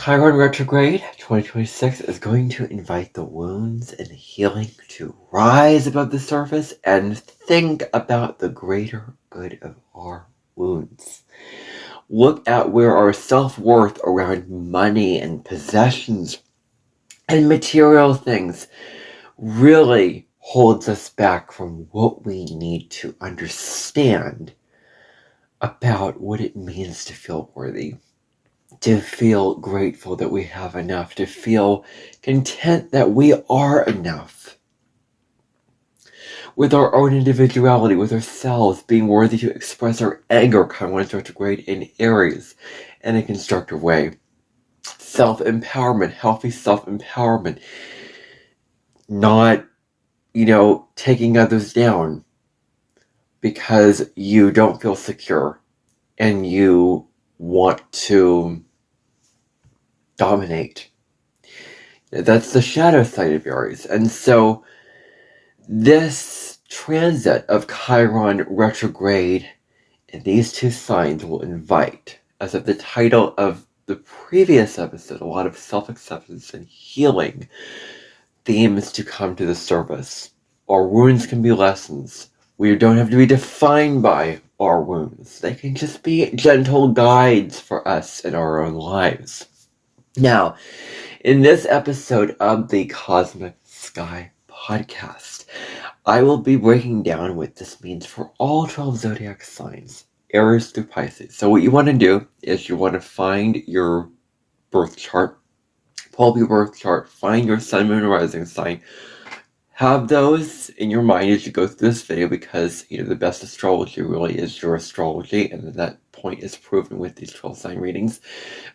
Chiron Retrograde 2026 is going to invite the wounds and the healing to rise above the surface and think about the greater good of our wounds. Look at where our self-worth around money and possessions and material things really holds us back from what we need to understand about what it means to feel worthy, to feel grateful that we have enough, to feel content that we are enough. With our own individuality, with ourselves, being worthy to express our anger, Chiron retrograde in Aries in a constructive way. Self-empowerment, healthy self-empowerment. Not, taking others down because you don't feel secure and you want to dominate. That's the shadow side of Aries. And so this transit of Chiron retrograde in these two signs will invite, as of the title of the previous episode, a lot of self-acceptance and healing themes to come to the surface. Our wounds can be lessons. We don't have to be defined by our wounds. They can just be gentle guides for us in our own lives. Now, in this episode of the Cosmic Sky podcast, I will be breaking down what this means for all 12 zodiac signs, Aries through Pisces. So what you want to do is you want to find your birth chart, pull up your birth chart, find your sun, moon, rising sign. Have those in your mind as you go through this video because, the best astrology really is your astrology, and that point is proven with these 12 sign readings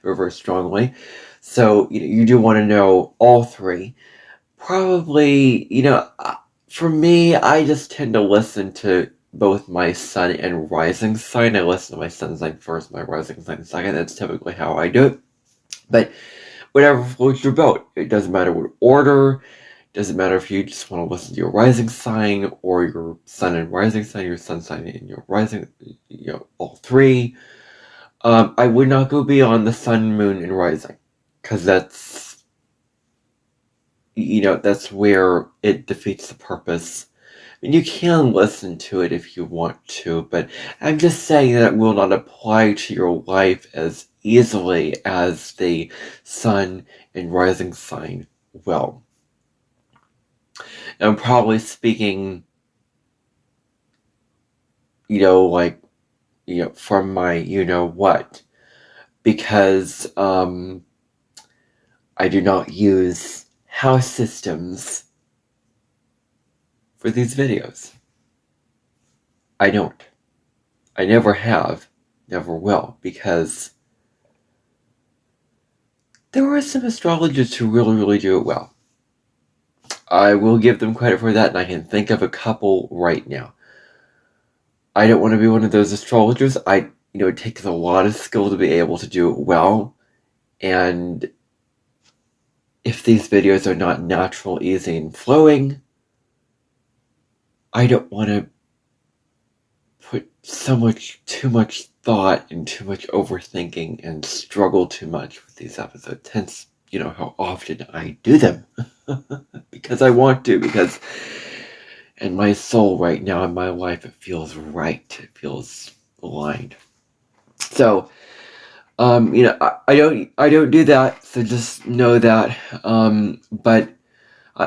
very, very strongly. So, you do want to know all three. Probably, for me, I just tend to listen to both my sun and rising sign. I listen to my sun sign first, my rising sign second. That's typically how I do it. But whatever floats your boat. It doesn't matter what order. Doesn't matter if you just want to listen to your rising sign or your sun and rising sign, your sun sign and your rising, all three. I would not go beyond the sun, moon, and rising because that's where it defeats the purpose. And you can listen to it if you want to, but I'm just saying that it will not apply to your life as easily as the sun and rising sign will. I'm probably speaking, from my what, because I do not use house systems for these videos. I don't. I never have, never will, because there are some astrologers who really, really do it well. I will give them credit for that, and I can think of a couple right now. I don't want to be one of those astrologers. It takes a lot of skill to be able to do it well, and if these videos are not natural, easy, and flowing, I don't want to put too much thought and too much overthinking and struggle too much with these episodes. Hence, how often I do them. Because I want to, because in my soul right now, in my life, it feels right. It feels aligned. So, I don't do that, so just know that. But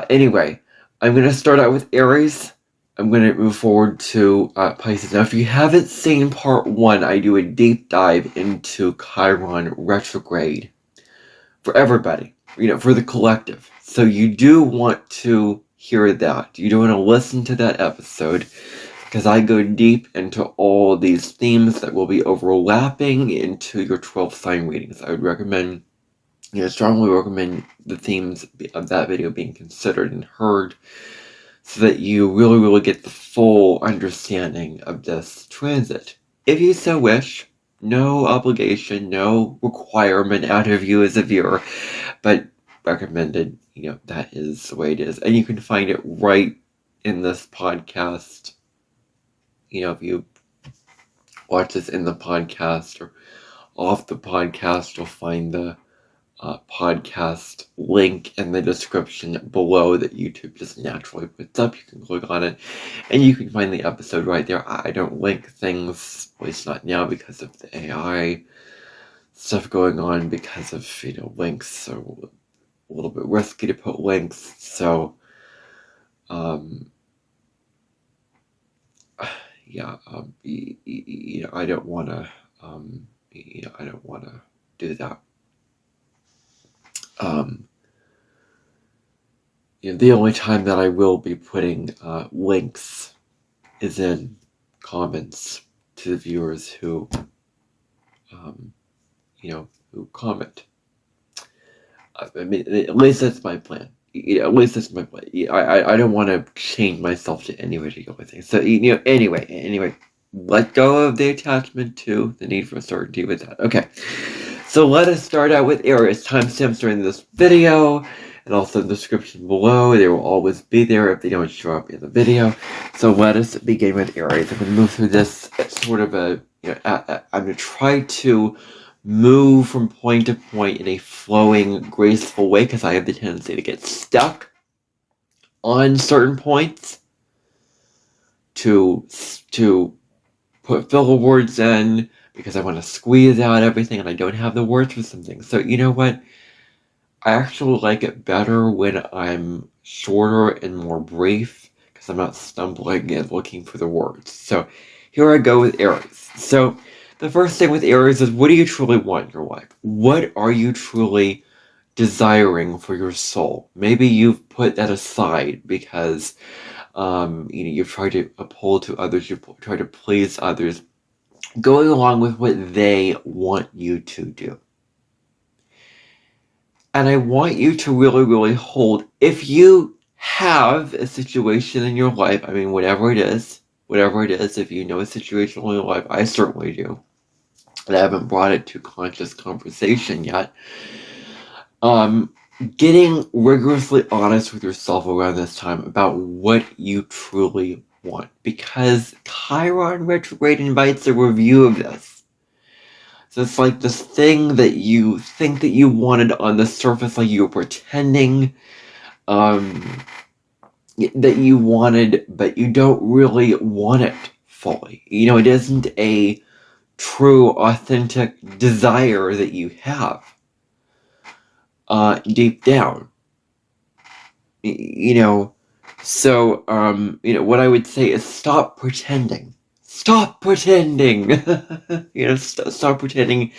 anyway, I'm going to start out with Aries. I'm going to move forward to Pisces. Now, if you haven't seen part 1, I do a deep dive into Chiron retrograde for everybody, for the collective. So you do want to hear that. You do want to listen to that episode because I go deep into all these themes that will be overlapping into your 12 sign readings. I would recommend, strongly recommend the themes of that video being considered and heard so that you really, really get the full understanding of this transit. If you so wish, no obligation, no requirement out of you as a viewer, but recommended, that is the way it is. And you can find it right in this podcast. If you watch this in the podcast or off the podcast, you'll find the podcast link in the description below that YouTube just naturally puts up. You can click on it and you can find the episode right there. I don't link things, at least not now, because of the AI stuff going on, because of, links. So a little bit risky to put links. So, yeah, I don't want to, I don't want to do that. The only time that I will be putting links is in comments to the viewers who, who comment. I mean, at least that's my plan. At least that's my plan. I don't want to change myself to any particular thing. So, anyway, let go of the attachment to the need for certainty with that. Okay. So let us start out with Aries. Timestamps during this video and also in the description below. They will always be there if they don't show up in the video. So let us begin with Aries. I'm going to move through this sort of I'm going to try to move from point to point in a flowing, graceful way, because I have the tendency to get stuck on certain points to put filler words in, because I want to squeeze out everything and I don't have the words for some things. So you know what? I actually like it better when I'm shorter and more brief, because I'm not stumbling and looking for the words. So here I go with Aries. So the first thing with Aries is, what do you truly want in your life? What are you truly desiring for your soul? Maybe you've put that aside because you've tried to uphold to others, you've tried to please others, going along with what they want you to do. And I want you to really, really hold, if you have a situation in your life, I mean, whatever it is, if you know a situation in your life, I certainly do, and I haven't brought it to conscious conversation yet, getting rigorously honest with yourself around this time about what you truly want, because Chiron retrograde invites a review of this. So it's like this thing that you think that you wanted on the surface, like you were pretending that you wanted, but you don't really want it fully. It isn't a true, authentic desire that you have deep down. So, what I would say is stop pretending. Stop pretending! Stop pretending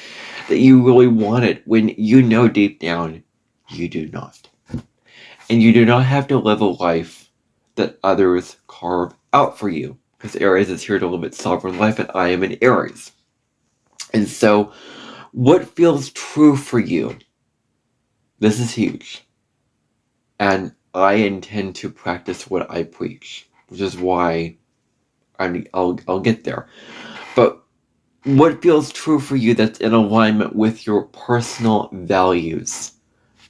that you really want it when you know deep down you do not. And you do not have to live a life that others carve out for you, because Aries is here to live its sovereign life, and I am an Aries. And so, what feels true for you? This is huge. And I intend to practice what I preach, which is why I'll get there. But what feels true for you that's in alignment with your personal values,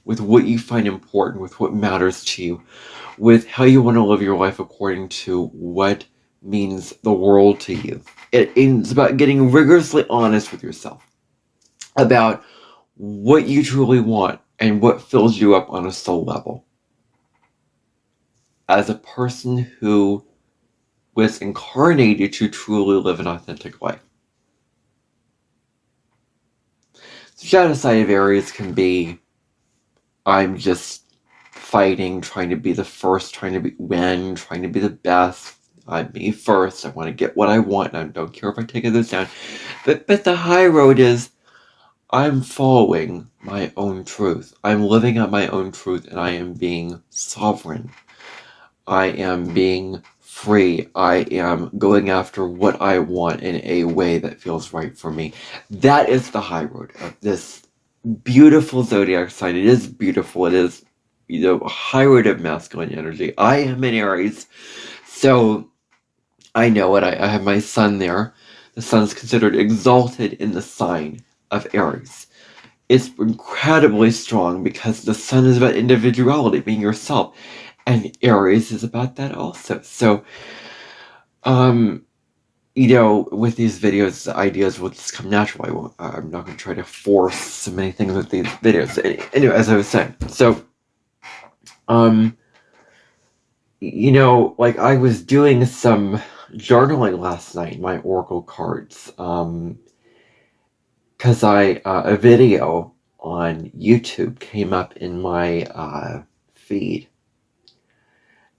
with what you find important, with what matters to you, with how you want to live your life according to what means the world to you. It's about getting rigorously honest with yourself about what you truly want and what fills you up on a soul level. As a person who was incarnated to truly live an authentic life. The shadow side of Aries can be, I'm just fighting, trying to be the first, trying to win, trying to be the best. I'm me first. I want to get what I want, and I don't care if I take others down. But the high road is, I'm following my own truth. I'm living out my own truth, and I am being sovereign. I am being free. I am going after what I want in a way that feels right for me. That is the high road of this beautiful zodiac sign. It is beautiful. It is, a high road of masculine energy. I am an Aries, so I know it. I have my sun there. The sun's considered exalted in the sign of Aries. It's incredibly strong because the sun is about individuality, being yourself. And Aries is about that also. So, with these videos, the ideas will just come naturally. I'm not going to try to force so many things with these videos. Anyway, as I was saying, so, like I was doing some journaling last night, my oracle cards, because a video on YouTube came up in my feed,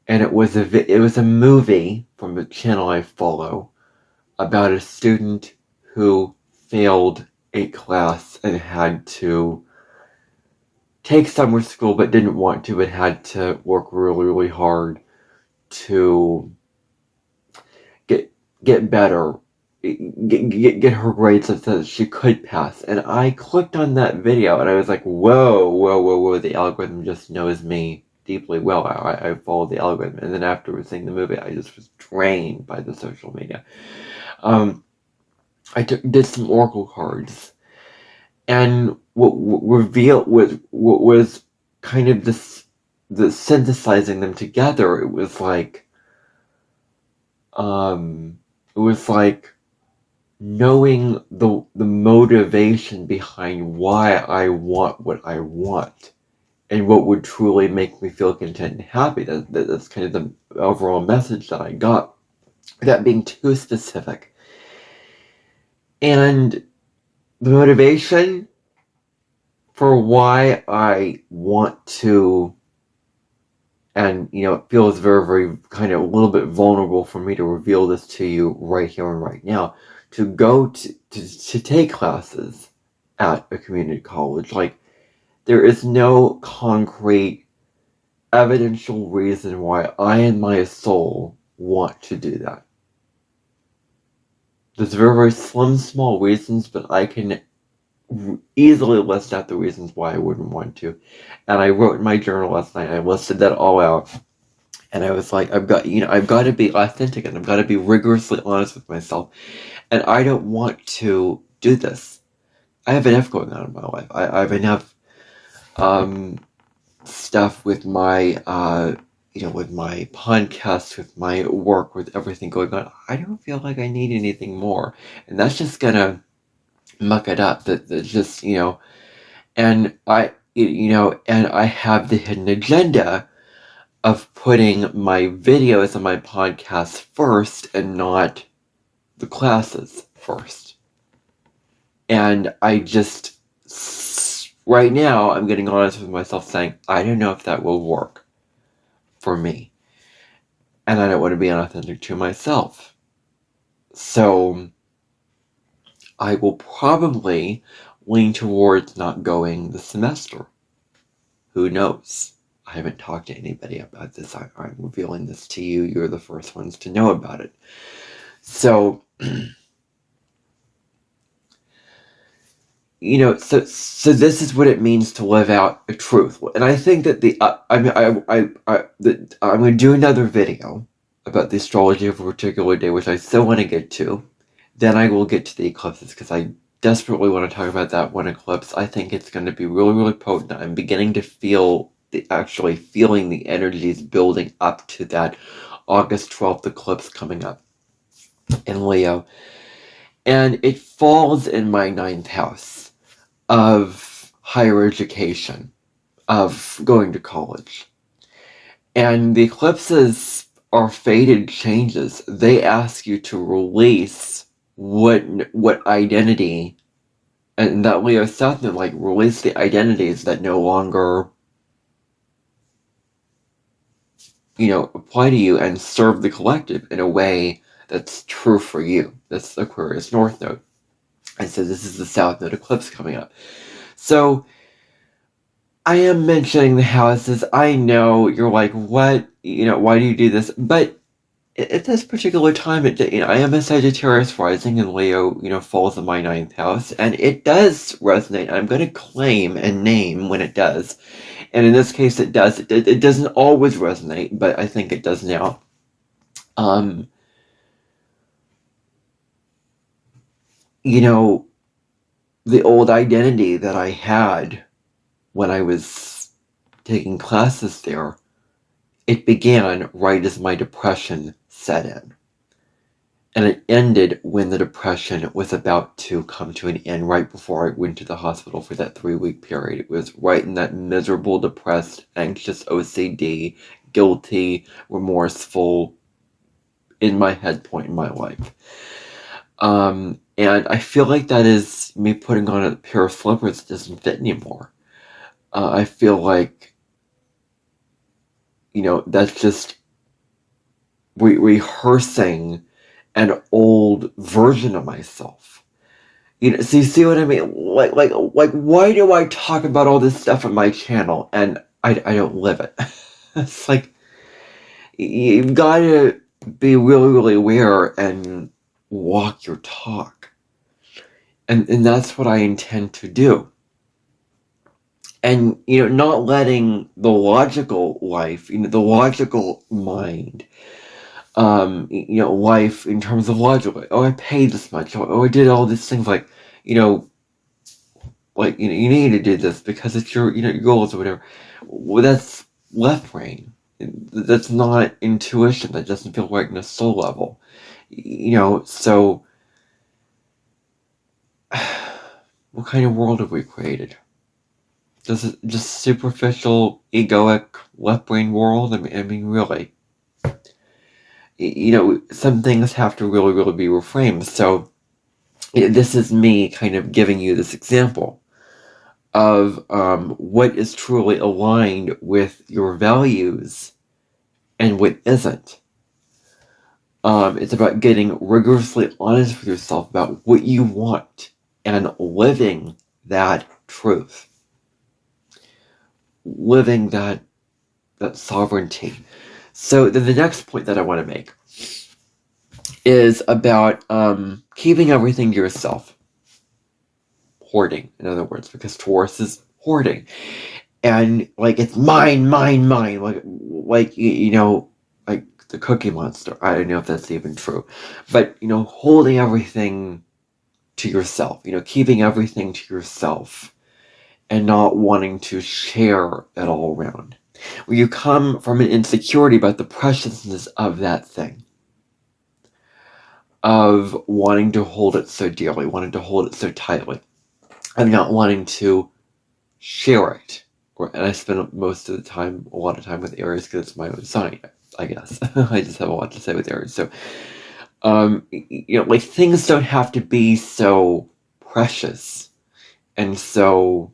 and it was a movie from a channel I follow about a student who failed a class and had to take summer school but didn't want to, but had to work really, really hard to get better, get her grades so that she could pass. And I clicked on that video and I was like, whoa, the algorithm just knows me deeply well. I followed the algorithm. And then after seeing the movie, I just was drained by the social media. I did some oracle cards, and what revealed was kind of the synthesizing them together. It was like knowing the motivation behind why I want what I want, and what would truly make me feel content and happy. That's kind of the overall message that I got, without being too specific. And the motivation for why I want to, and it feels very, very kind of a little bit vulnerable for me to reveal this to you right here and right now, to go to take classes at a community college. Like, there is no concrete evidential reason why I in my soul want to do that. There's very, very slim, small reasons, but I can easily list out the reasons why I wouldn't want to. And I wrote in my journal last night, I listed that all out. And I was like, I've got to be authentic, and I've got to be rigorously honest with myself. And I don't want to do this. I have enough going on in my life. I have enough stuff with my with my podcast, with my work, with everything going on. I don't feel like I need anything more. And that's just gonna muck it up. That just, and I have the hidden agenda of putting my videos and my podcasts first and not the classes first. And I just, right now, I'm getting honest with myself, saying, I don't know if that will work for me. And I don't want to be unauthentic to myself. So I will probably lean towards not going this semester. Who knows? I haven't talked to anybody about this. I'm revealing this to you. You're the first ones to know about it. So, so this is what it means to live out a truth. And I think that I'm going to do another video about the astrology of a particular day, which I still want to get to. Then I will get to the eclipses, because I desperately want to talk about that one eclipse. I think it's going to be really, really potent. I'm beginning to feeling the energies building up to that August 12th eclipse coming up in Leo. And it falls in my 9th house of higher education, of going to college. And the eclipses are fated changes. They ask you to release what identity, and that Leo South Node, release the identities that no longer apply to you, and serve the collective in a way that's true for you. That's Aquarius North Node. And so this is the South Node eclipse coming up. So I am mentioning the houses. I know you're like, what? Why do you do this? But at this particular time, I am a Sagittarius rising, and Leo, falls in my 9th house, and it does resonate. I'm going to claim and name when it does, and in this case, it does. It doesn't always resonate, but I think it does now. The old identity that I had when I was taking classes there, it began right as my depression set in. And it ended when the depression was about to come to an end, right before I went to the hospital for that 3-week period. It was right in that miserable, depressed, anxious OCD, guilty, remorseful, in my head point in my life. And I feel like that is me putting on a pair of slippers that doesn't fit anymore. I feel like, that's just rehearsing an old version of myself. So you see what I mean? Like, why do I talk about all this stuff on my channel and I don't live it? It's like, you've got to be really, really aware and walk your talk. And that's what I intend to do. And, not letting the logical life, the logical mind, life in terms of logic, like, oh, I paid this much, oh, I did all these things, like, you need to do this because it's your, your goals or whatever. Well, that's left brain. That's not intuition. That doesn't feel right on a soul level. So what kind of world have we created? This is just superficial, egoic, left brain world? I mean, really. Some things have to really, really be reframed. So this is me kind of giving you this example of what is truly aligned with your values and what isn't. It's about getting rigorously honest with yourself about what you want and living that truth. Living that sovereignty. So then the next point that I want to make is about keeping everything to yourself. Hoarding, in other words, because Taurus is hoarding. And like, it's mine, like like the Cookie Monster. I don't know if that's even true. But, holding everything to yourself, keeping everything to yourself and not wanting to share it all around. Where you come from an insecurity about the preciousness of that thing. Of wanting to hold it so dearly, wanting to hold it so tightly. Of not wanting to share it. And I spend a lot of time with Aries because it's my own sign, I guess. I just have a lot to say with Aries. So, like, things don't have to be so precious. And so,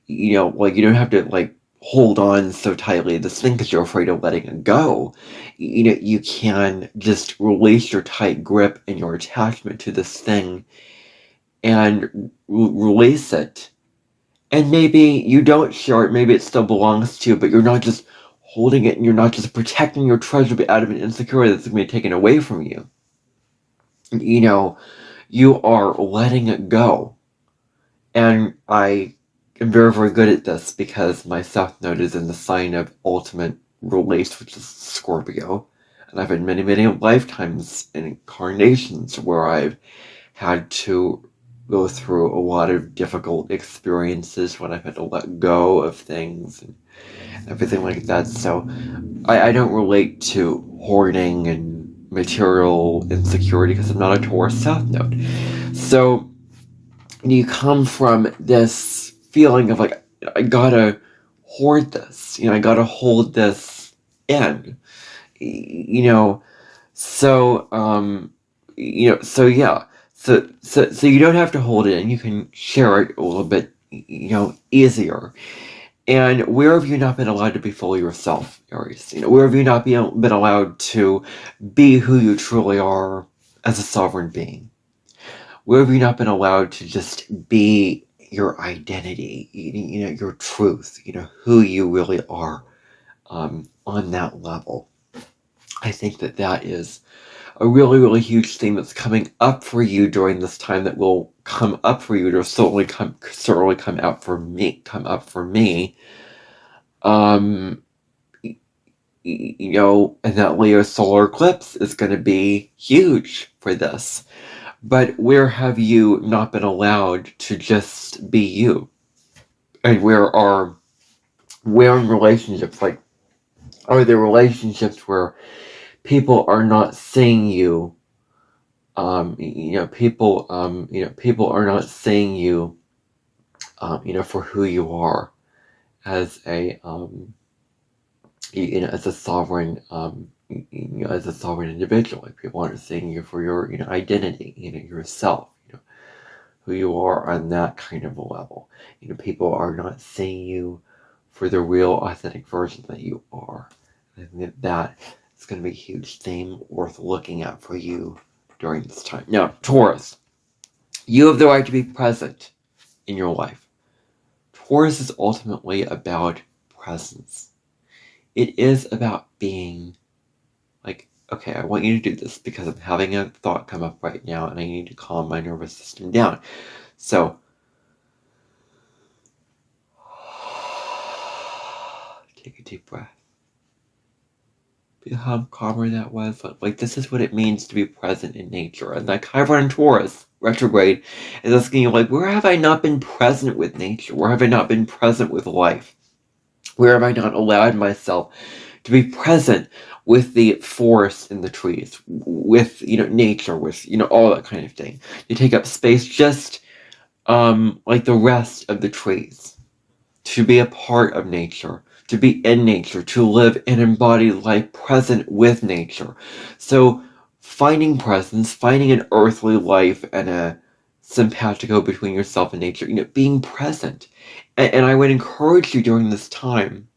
like, you don't have to, like, hold on so tightly to this thing because you're afraid of letting it go. You can just release your tight grip and your attachment to this thing and release it. And maybe you don't share it, maybe it still belongs to you, but you're not just holding it and you're not just protecting your treasure out of an insecurity that's going to be taken away from you. You are letting it go. And I am very, very good at this because my South Node is in the sign of ultimate release, which is Scorpio. And I've had many, many lifetimes and incarnations where I've had to go through a lot of difficult experiences when I've had to let go of things and everything like that. So I don't relate to hoarding and material insecurity because I'm not a Taurus South Node. So you come from this feeling of like, I gotta hoard this, I gotta hold this in, so so yeah. So you don't have to hold it in. You can share it a little bit, easier. And where have you not been allowed to be fully yourself, Aries? Where have you not been allowed to be who you truly are as a sovereign being? Where have you not been allowed to just be your identity, your truth, who you really are on that level? I think that is a really, really huge thing that's coming up for you during this time that will come up for you to certainly come up for me. And that Leo solar eclipse is going to be huge for this. But where have you not been allowed to just be you? And where in relationships, like, are there relationships where people are not seeing you People are not seeing you, for who you are as a, as a sovereign, as a sovereign individual. Like, people aren't seeing you for your, identity, yourself, who you are on that kind of a level. People are not seeing you for the real, authentic version that you are. I think that is going to be a huge theme worth looking at for you during this time. Now, Taurus, you have the right to be present in your life. Taurus is ultimately about presence. It is about being like, okay, I want you to do this because I'm having a thought come up right now and I need to calm my nervous system down. So, take a deep breath. Feel how calmer that was. Like, this is what it means to be present in nature. And that Chiron Taurus retrograde is asking you, like, where have I not been present with nature? Where have I not been present with life? Where have I not allowed myself to be present with the forest and the trees, with, nature, with, all that kind of thing? You take up space just like the rest of the trees, to be a part of nature, to be in nature, to live and embody life present with nature. So finding presence, finding an earthly life and a simpatico between yourself and nature, being present. And I would encourage you during this time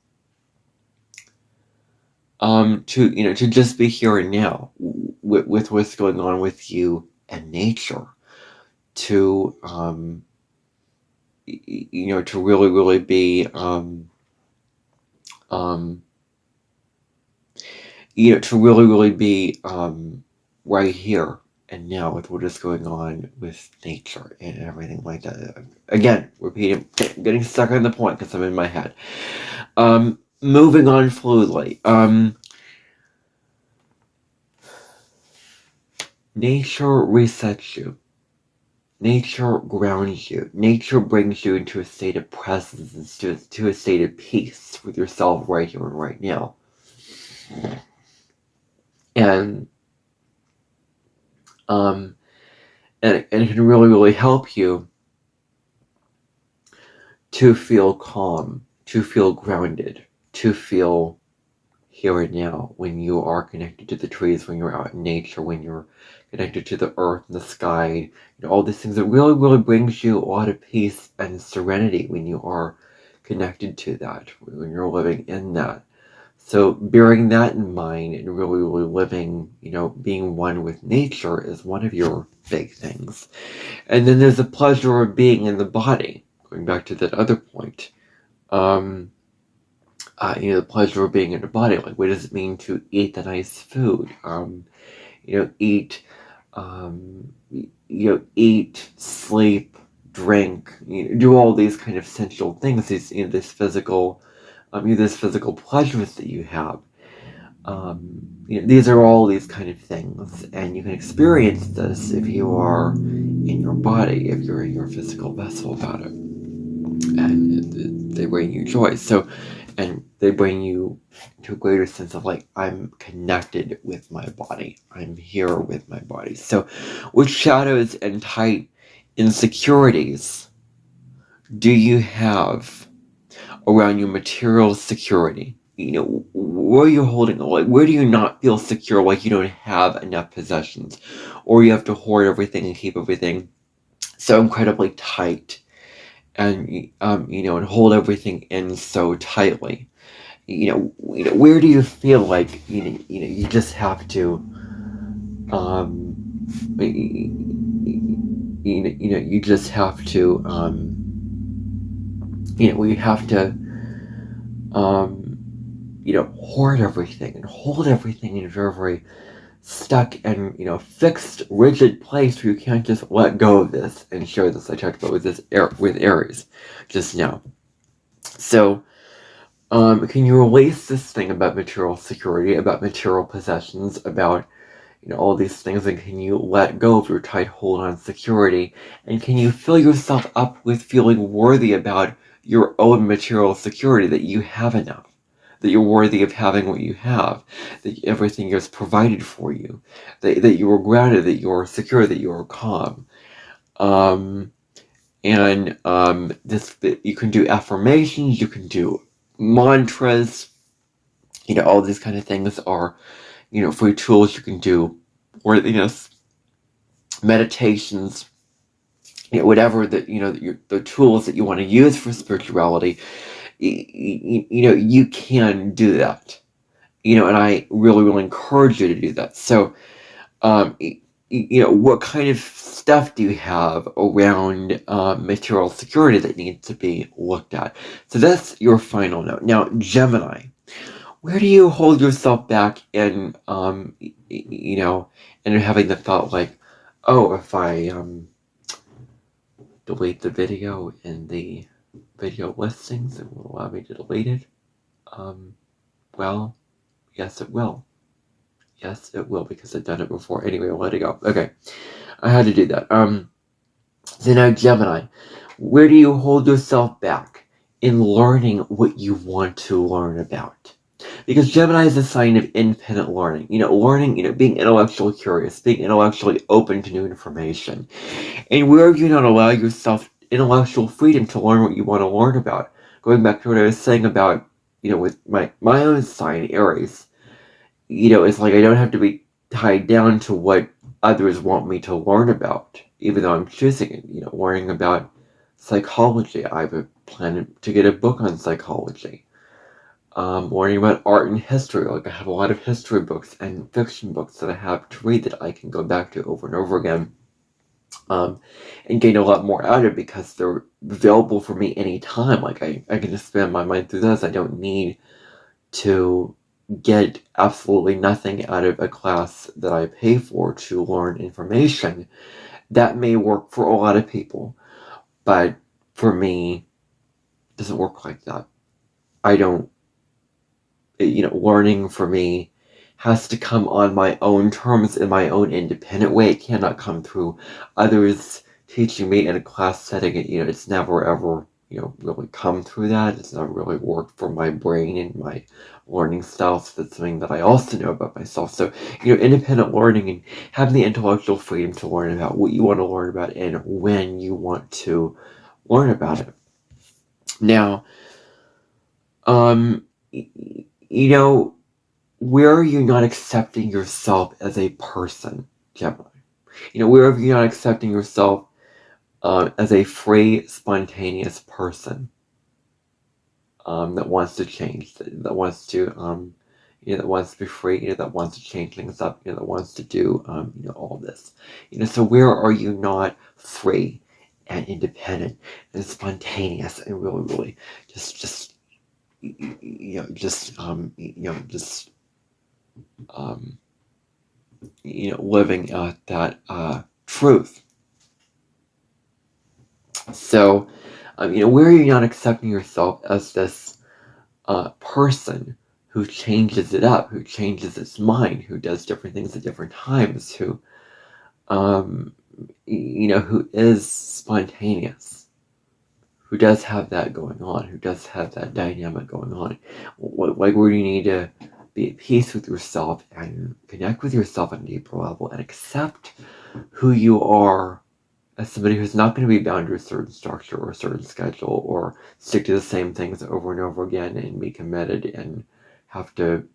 to just be here and now with what's going on with you and nature, to to really be to really be right here and now with what is going on with nature and everything like that. Again, repeating, getting stuck on the point because I'm in my head. Moving on fluidly. Nature resets you. Nature grounds you. Nature brings you into a state of presence, to a state of peace with yourself right here and right now. And it can really help you to feel calm, to feel grounded, to feel here and now when you are connected to the trees, when you're out in nature, when you're connected to the earth and the sky, all these things. It really brings you a lot of peace and serenity when you are connected to that, when you're living in that. So bearing that in mind and really living, being one with nature is one of your big things. And then there's the pleasure of being in the body, going back to that other point. The pleasure of being in the body. Like, what does it mean to eat the nice food? Eat, sleep, drink, do all these kind of sensual things. This physical pleasures that you have. These are all these kind of things, and you can experience this if you are in your body, if you're in your physical vessel about it, and they bring you joy. So, and they bring you to a greater sense of, like, I'm connected with my body. I'm here with my body. So, which shadows and tight insecurities do you have around your material security? Where are you holding, like, where do you not feel secure, like you don't have enough possessions, or you have to hoard everything and keep everything so incredibly tight, and and hold everything in so tightly? Where do you feel like you just have to you just have to we have to hoard everything and hold everything in a very, very stuck and fixed, rigid place where you can't just let go of this and share this. I talked about with Aries just now. So can you release this thing about material security, about material possessions, about all these things, and can you let go of your tight hold on security, and can you fill yourself up with feeling worthy about your own material security, that you have enough, that you're worthy of having what you have, that everything is provided for you, that you are grounded, that you are secure, that you are calm. You can do affirmations, you can do mantras, all these kind of things are, free tools you can do, or, meditations, whatever the tools that you want to use for spirituality, you can do that, and I really, really encourage you to do that. So, what kind of stuff do you have around material security that needs to be looked at? So that's your final note. Now, Gemini, where do you hold yourself back in, and having the thought like, oh, if I delete the video in the video listings, it will allow me to delete it? Well, yes, it will. Yes, it will, because I've done it before. Anyway, I'll let it go. Okay, I had to do that. So now, Gemini, where do you hold yourself back in learning what you want to learn about? Because Gemini is a sign of independent learning. Learning, being intellectually curious, being intellectually open to new information. And where do you not allow yourself intellectual freedom to learn what you want to learn about? Going back to what I was saying about, with my own sign, Aries, it's like I don't have to be tied down to what others want me to learn about, even though I'm choosing it. Learning about psychology. I have a plan to get a book on psychology. Learning about art and history. Like, I have a lot of history books and fiction books that I have to read that I can go back to over and over again, and gain a lot more out of it because they're available for me anytime. Like, I can just spend my mind through those. I don't need to get absolutely nothing out of a class that I pay for to learn information. That may work for a lot of people, but for me, it doesn't work like that. I don't, learning for me has to come on my own terms in my own independent way. It cannot come through others teaching me in a class setting. It's never ever, really come through that. It's not really worked for my brain and my learning style. So that's something that I also know about myself. So, independent learning and having the intellectual freedom to learn about what you want to learn about and when you want to learn about it. Now, where are you not accepting yourself as a person, Gemini? Where are you not accepting yourself as a free, spontaneous person that wants to change, that wants to, that wants to be free, that wants to change things up, that wants to do, all this. So where are you not free and independent and spontaneous and really, really just living out that truth? So, where are you not accepting yourself as this person who changes it up, who changes its mind, who does different things at different times, who is spontaneous, who does have that going on, who does have that dynamic going on? Like, where do you need to be at peace with yourself and connect with yourself on a deeper level and accept who you are as somebody who's not going to be bound to a certain structure or a certain schedule, or stick to the same things over and over again and be committed and have to,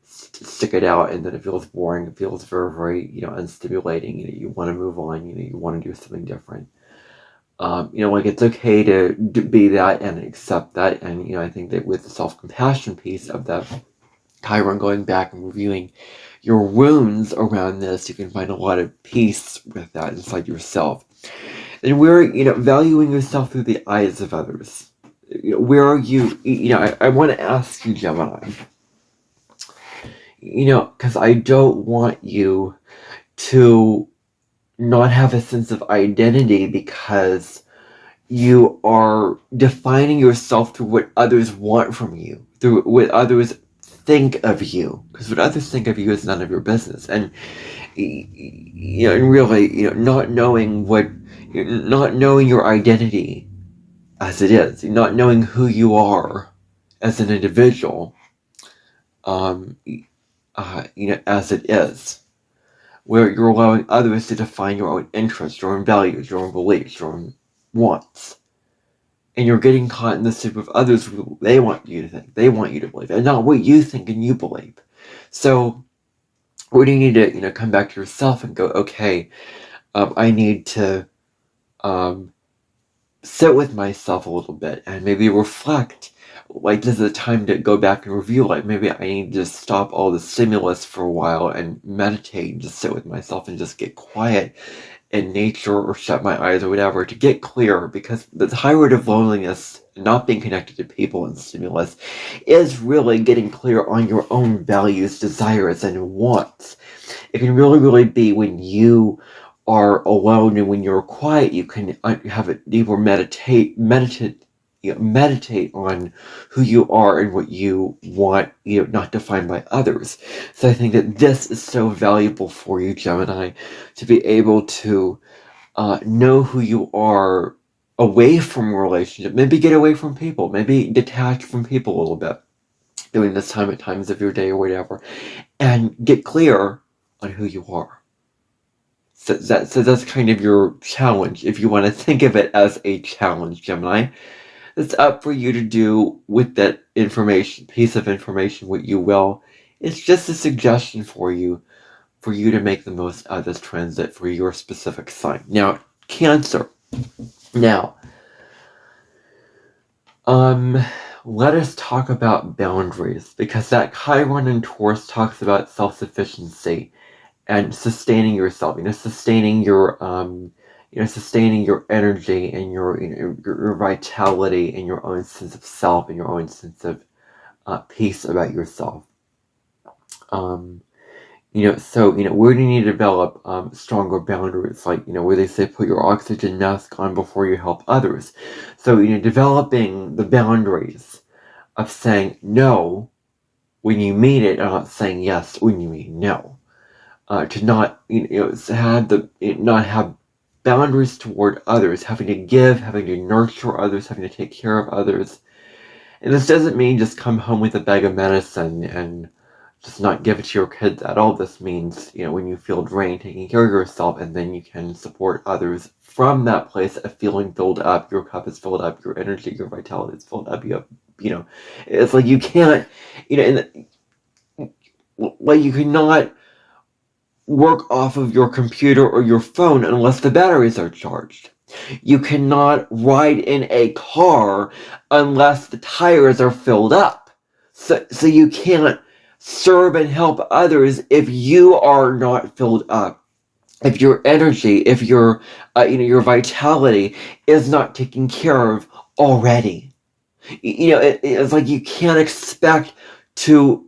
stick it out, and then it feels boring, it feels very, very, unstimulating. You want to move on, you want to do something different. It's okay to be that and accept that. And, I think that with the self-compassion piece of that, Chiron, going back and reviewing your wounds around this, you can find a lot of peace with that inside yourself. And where, valuing yourself through the eyes of others. Where are you, I want to ask you, Gemini, because I don't want you to not have a sense of identity because you are defining yourself through what others want from you, through what others think of you, because what others think of you is none of your business. And and really, not knowing your identity as it is, not knowing who you are as an individual, as it is, where you're allowing others to define your own interests, your own values, your own beliefs, your own wants. And you're getting caught in the soup of others who they want you to think, they want you to believe, and not what you think and you believe. So, where do you need to, come back to yourself and go, okay, I need to sit with myself a little bit and maybe reflect. Like, this is a time to go back and review. Like, maybe I need to just stop all the stimulus for a while and meditate and just sit with myself and just get quiet in nature or shut my eyes or whatever to get clear, because the high rate of loneliness, not being connected to people and stimulus, is really getting clear on your own values, desires, and wants. It can really be when you are alone and when you're quiet, you can have a deeper meditate on who you are and what you want, not defined by others. So I think that this is so valuable for you, Gemini, to be able to know who you are away from a relationship. Maybe get away from people. Maybe detach from people a little bit during this time at times of your day or whatever, and get clear on who you are. So that's kind of your challenge, if you want to think of it as a challenge, Gemini. It's up for you to do with that piece of information, what you will. It's just a suggestion for you to make the most of this transit for your specific sign. Now, Cancer. Now, let us talk about boundaries, because that Chiron in Taurus talks about self-sufficiency and sustaining yourself, sustaining your energy and your vitality and your own sense of self and your own sense of peace about yourself. So where do you need to develop stronger boundaries? Like, where they say put your oxygen mask on before you help others. So, developing the boundaries of saying no when you mean it, and not saying yes when you mean no. To not, not have boundaries toward others, having to give, having to nurture others, having to take care of others. And this doesn't mean just come home with a bag of medicine and just not give it to your kids at all. This means, when you feel drained, taking care of yourself, and then you can support others from that place of feeling filled up. Your cup is filled up, your energy, your vitality is filled up. It's like you can't, like you cannot work off of your computer or your phone unless the batteries are charged. You cannot ride in a car unless the tires are filled up. So you can't serve and help others if you are not filled up. If your energy, if your vitality is not taken care of already. It's like you can't expect to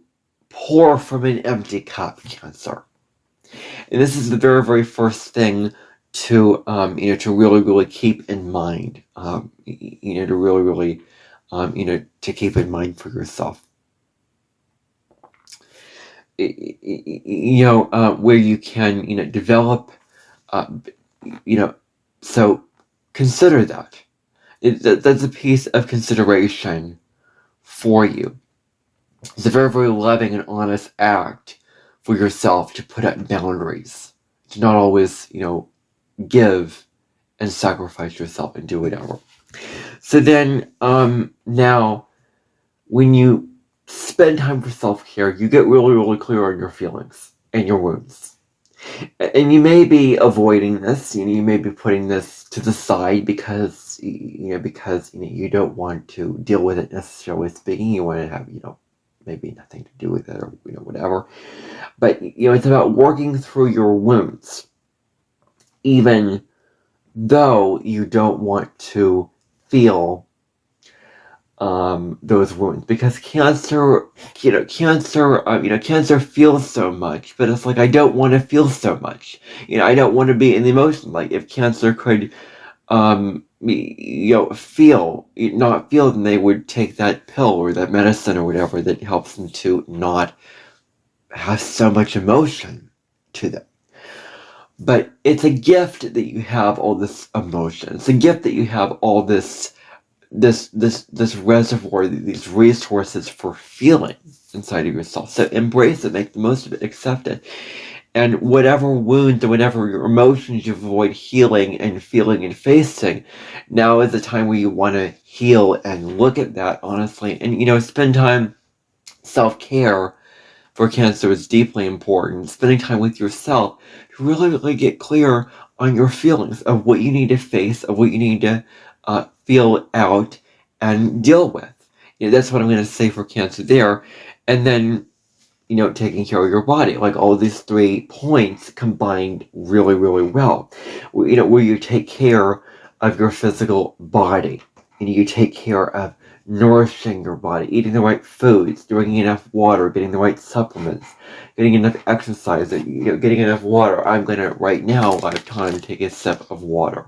pour from an empty cup, Cancer. And this is the very, very first thing to really keep in mind. To really, to keep in mind for yourself. Where you can, develop, so consider that. That's a piece of consideration for you. It's a very, very loving and honest act for yourself to put up boundaries, to not always, give and sacrifice yourself and do whatever. So then, now, when you spend time for self-care, you get really, really clear on your feelings and your wounds. And you may be avoiding this, you may be putting this to the side because you don't want to deal with it necessarily speaking. You want to have, maybe nothing to do with it or, whatever. But, it's about working through your wounds, even though you don't want to feel those wounds, because Cancer feels so much, but it's like, I don't want to feel so much. I don't want to be in the emotion. Like, if Cancer could, not feel, then they would take that pill or that medicine or whatever that helps them to not have so much emotion to them. But it's a gift that you have all this emotion. It's a gift that you have all this this reservoir, these resources for feeling inside of yourself. So embrace it, make the most of it, accept it. And whatever wounds or whatever your emotions you avoid healing and feeling and facing, now is the time where you want to heal and look at that honestly. And, spend time. Self-care for Cancer is deeply important. Spending time with yourself to really, really get clear on your feelings of what you need to face, of what you need to feel out and deal with. That's what I'm going to say for Cancer there. And then, taking care of your body, like all these 3 points combined really, really well. Where you take care of your physical body, and you take care of nourishing your body, eating the right foods, drinking enough water, getting the right supplements, getting enough exercise, getting enough water. I'm going to, right now, I have time to take a sip of water.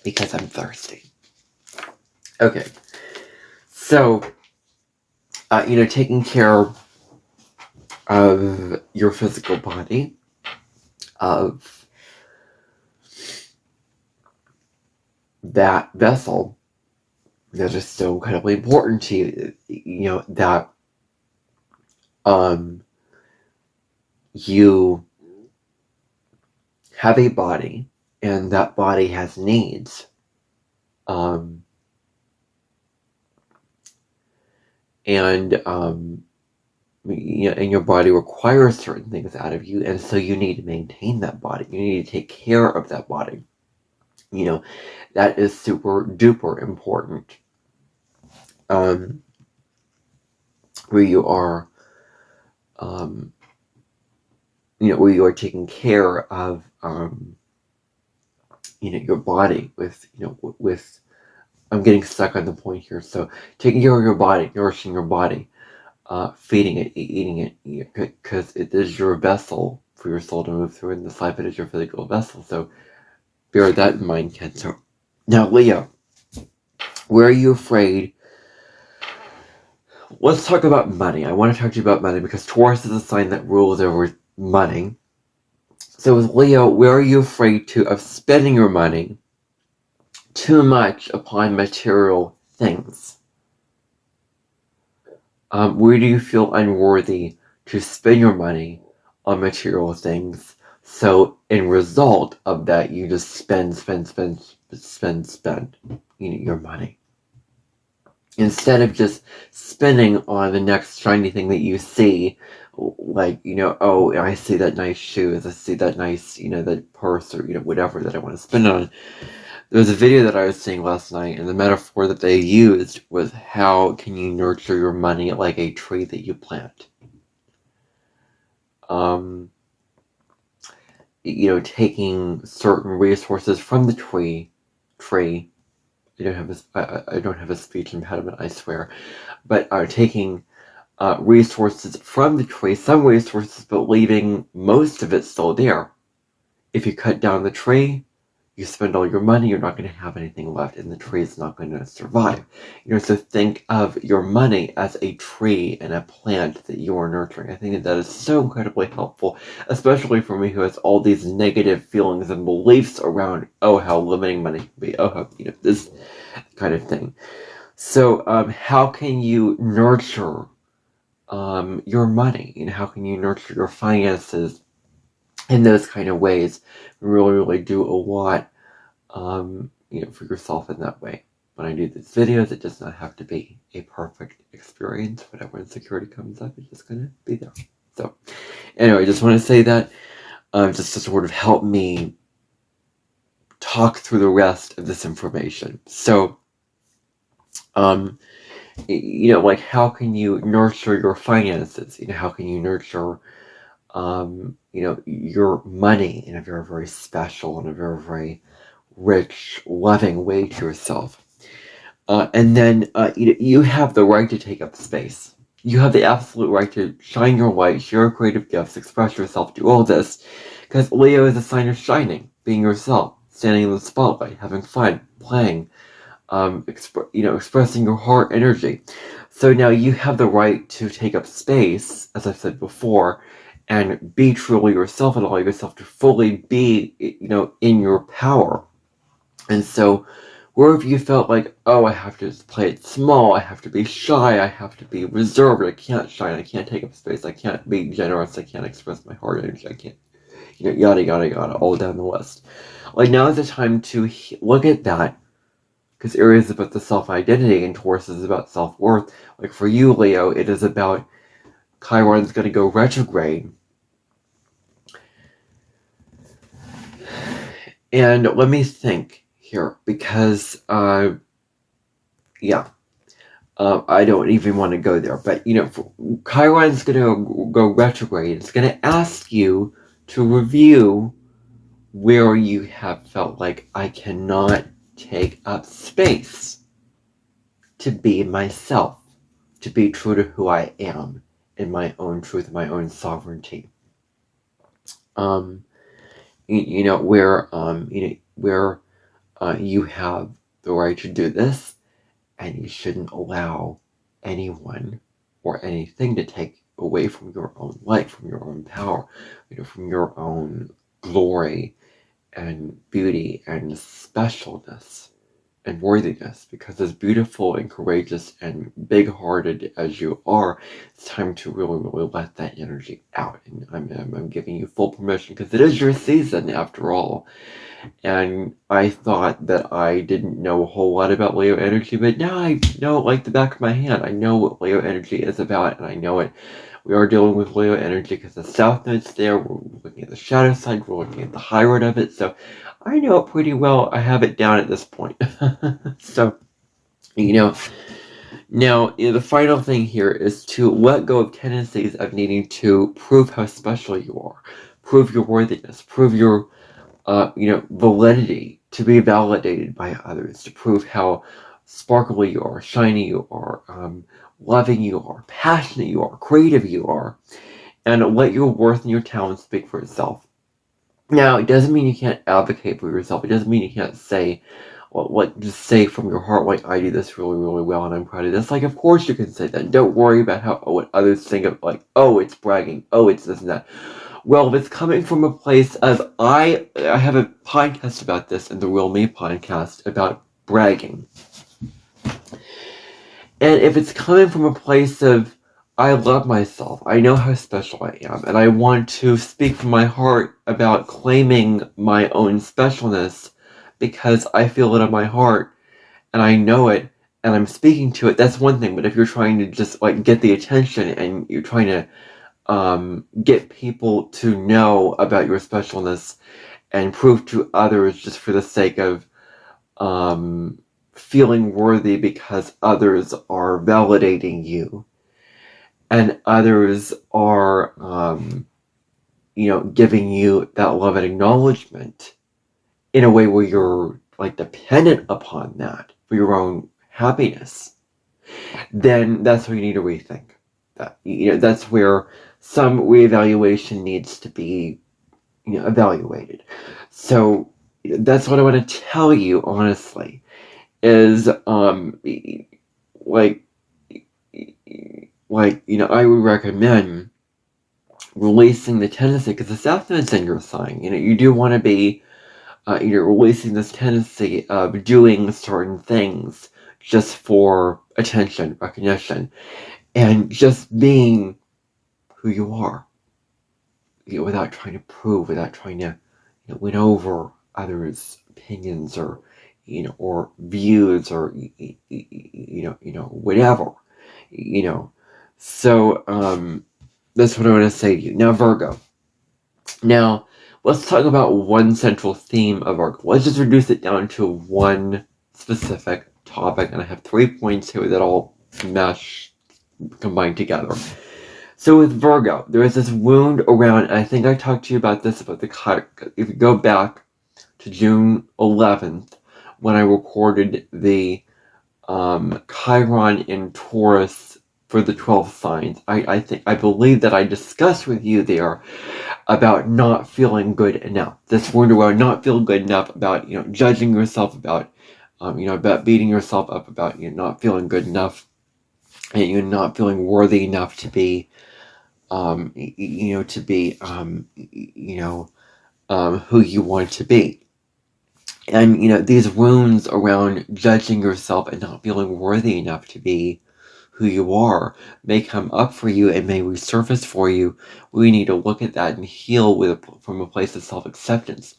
Because I'm thirsty. Okay. So, taking care of your physical body, of that vessel that is so incredibly important to you, that you have a body, and that body has needs. And your body requires certain things out of you, and so you need to maintain that body. You need to take care of that body. That is super duper important. Where you are, where you are taking care of, your body with, I'm getting stuck on the point here. So taking care of your body, nourishing your body, feeding it, eating it, because it is your vessel for your soul to move through in this life. It is your physical vessel. So bear that in mind, Cancer. Now, Leo, where are you afraid? Let's talk about money. I want to talk to you about money because Taurus is a sign that rules over money. So with Leo, where are you afraid of spending your money too much upon material things? Where do you feel unworthy to spend your money on material things? So in result of that, you just spend your money. Instead of just spending on the next shiny thing that you see, like, oh, I see that nice shoes, I see that nice, that purse, or, whatever that I want to spend on. There was a video that I was seeing last night, and the metaphor that they used was, how can you nurture your money like a tree that you plant? Taking certain resources from the tree. I don't have a speech impediment, I swear. But taking resources from the tree, some resources, but leaving most of it still there. If you cut down the tree, you spend all your money, you're not going to have anything left, and the tree is not going to survive. So think of your money as a tree and a plant that you are nurturing. I think that is so incredibly helpful, especially for me who has all these negative feelings and beliefs around, how limiting money can be, this kind of thing. So how can you nurture your money? How can you nurture your finances in those kind of ways? Really, really do a lot for yourself in that way. When I do these videos, it does not have to be a perfect experience. Whatever insecurity comes up, it's just going to be there. So anyway, I just want to say that just to sort of help me talk through the rest of this information. So like, how can you nurture your finances? How can you nurture your money in a very, very special and a very, very rich, loving way to yourself. And then you have the right to take up space. You have the absolute right to shine your light, share your creative gifts, express yourself, do all this. Because Leo is a sign of shining, being yourself, standing in the spotlight, having fun, playing, expressing your heart energy. So now you have the right to take up space, as I said before, and be truly yourself and allow yourself to fully be, in your power. And so wherever you felt like, oh, I have to play it small, I have to be shy, I have to be reserved, I can't shine, I can't take up space, I can't be generous, I can't express my heart energy, I can't, yada, yada, yada, all down the list. Like, now is the time to look at that, because Aries is about the self-identity and Taurus is about self-worth. Like, for you, Leo, it is about Chiron's going to go retrograde. And let me think here, because, I don't even want to go there. But, Chiron's going to go retrograde. It's going to ask you to review where you have felt like, I cannot take up space to be myself, to be true to who I am in my own truth, my own sovereignty. Where you have the right to do this, and you shouldn't allow anyone or anything to take away from your own light, from your own power, from your own glory and beauty and specialness and worthiness. Because as beautiful and courageous and big-hearted as you are, it's time to really, really let that energy out. And I'm giving you full permission, because it is your season after all. And I thought that I didn't know a whole lot about Leo energy, but now I know it like the back of my hand. I know what Leo energy is about, and I know it. We are dealing with Leo energy because the South Node's there. We're looking at the shadow side. We're looking at the high road of it. So I know it pretty well. I have it down at this point. So, now, the final thing here is to let go of tendencies of needing to prove how special you are, prove your worthiness, prove your validity, to be validated by others, to prove how sparkly you are, shiny you are, loving you are, passionate you are, creative you are, and let your worth and your talent speak for itself. Now, it doesn't mean you can't advocate for yourself. It doesn't mean you can't say, just say from your heart, like, I do this really, really well, and I'm proud of this. Like, of course you can say that. Don't worry about what others think of, like, oh, it's bragging, oh, it's this and that. Well, if it's coming from a place of, I have a podcast about this in the Real Me podcast about bragging. And if it's coming from a place of, I love myself, I know how special I am, and I want to speak from my heart about claiming my own specialness because I feel it in my heart, and I know it, and I'm speaking to it, that's one thing. But if you're trying to just, get the attention, and you're trying to get people to know about your specialness and prove to others just for the sake of feeling worthy because others are validating you and others are giving you that love and acknowledgement in a way where you're dependent upon that for your own happiness, then that's where you need to rethink that. That's where some reevaluation needs to be, evaluated. So that's what I want to tell you, honestly, is, I would recommend releasing the tendency, because the South Node's in your sign. You do want to be, releasing this tendency of doing certain things just for attention, recognition, and just being who you are, without trying to prove, without trying to win over others' opinions or or views or whatever. So that's what I want to say to you. Now, Virgo. Now, let's talk about one central theme of Virgo. Let's just reduce it down to one specific topic, and I have 3 points here that all mesh, combined together. So with Virgo, there is this wound around, and I think I talked to you about this, about if you go back to June 11th, when I recorded the Chiron in Taurus for the 12 signs, I believe that I discussed with you there about not feeling good enough. This wound around not feeling good enough, about judging yourself, about about beating yourself up, about not feeling good enough, and you're not feeling worthy enough to be to be, who you want to be. And, these wounds around judging yourself and not feeling worthy enough to be who you are may come up for you and may resurface for you. We need to look at that and heal from a place of self-acceptance,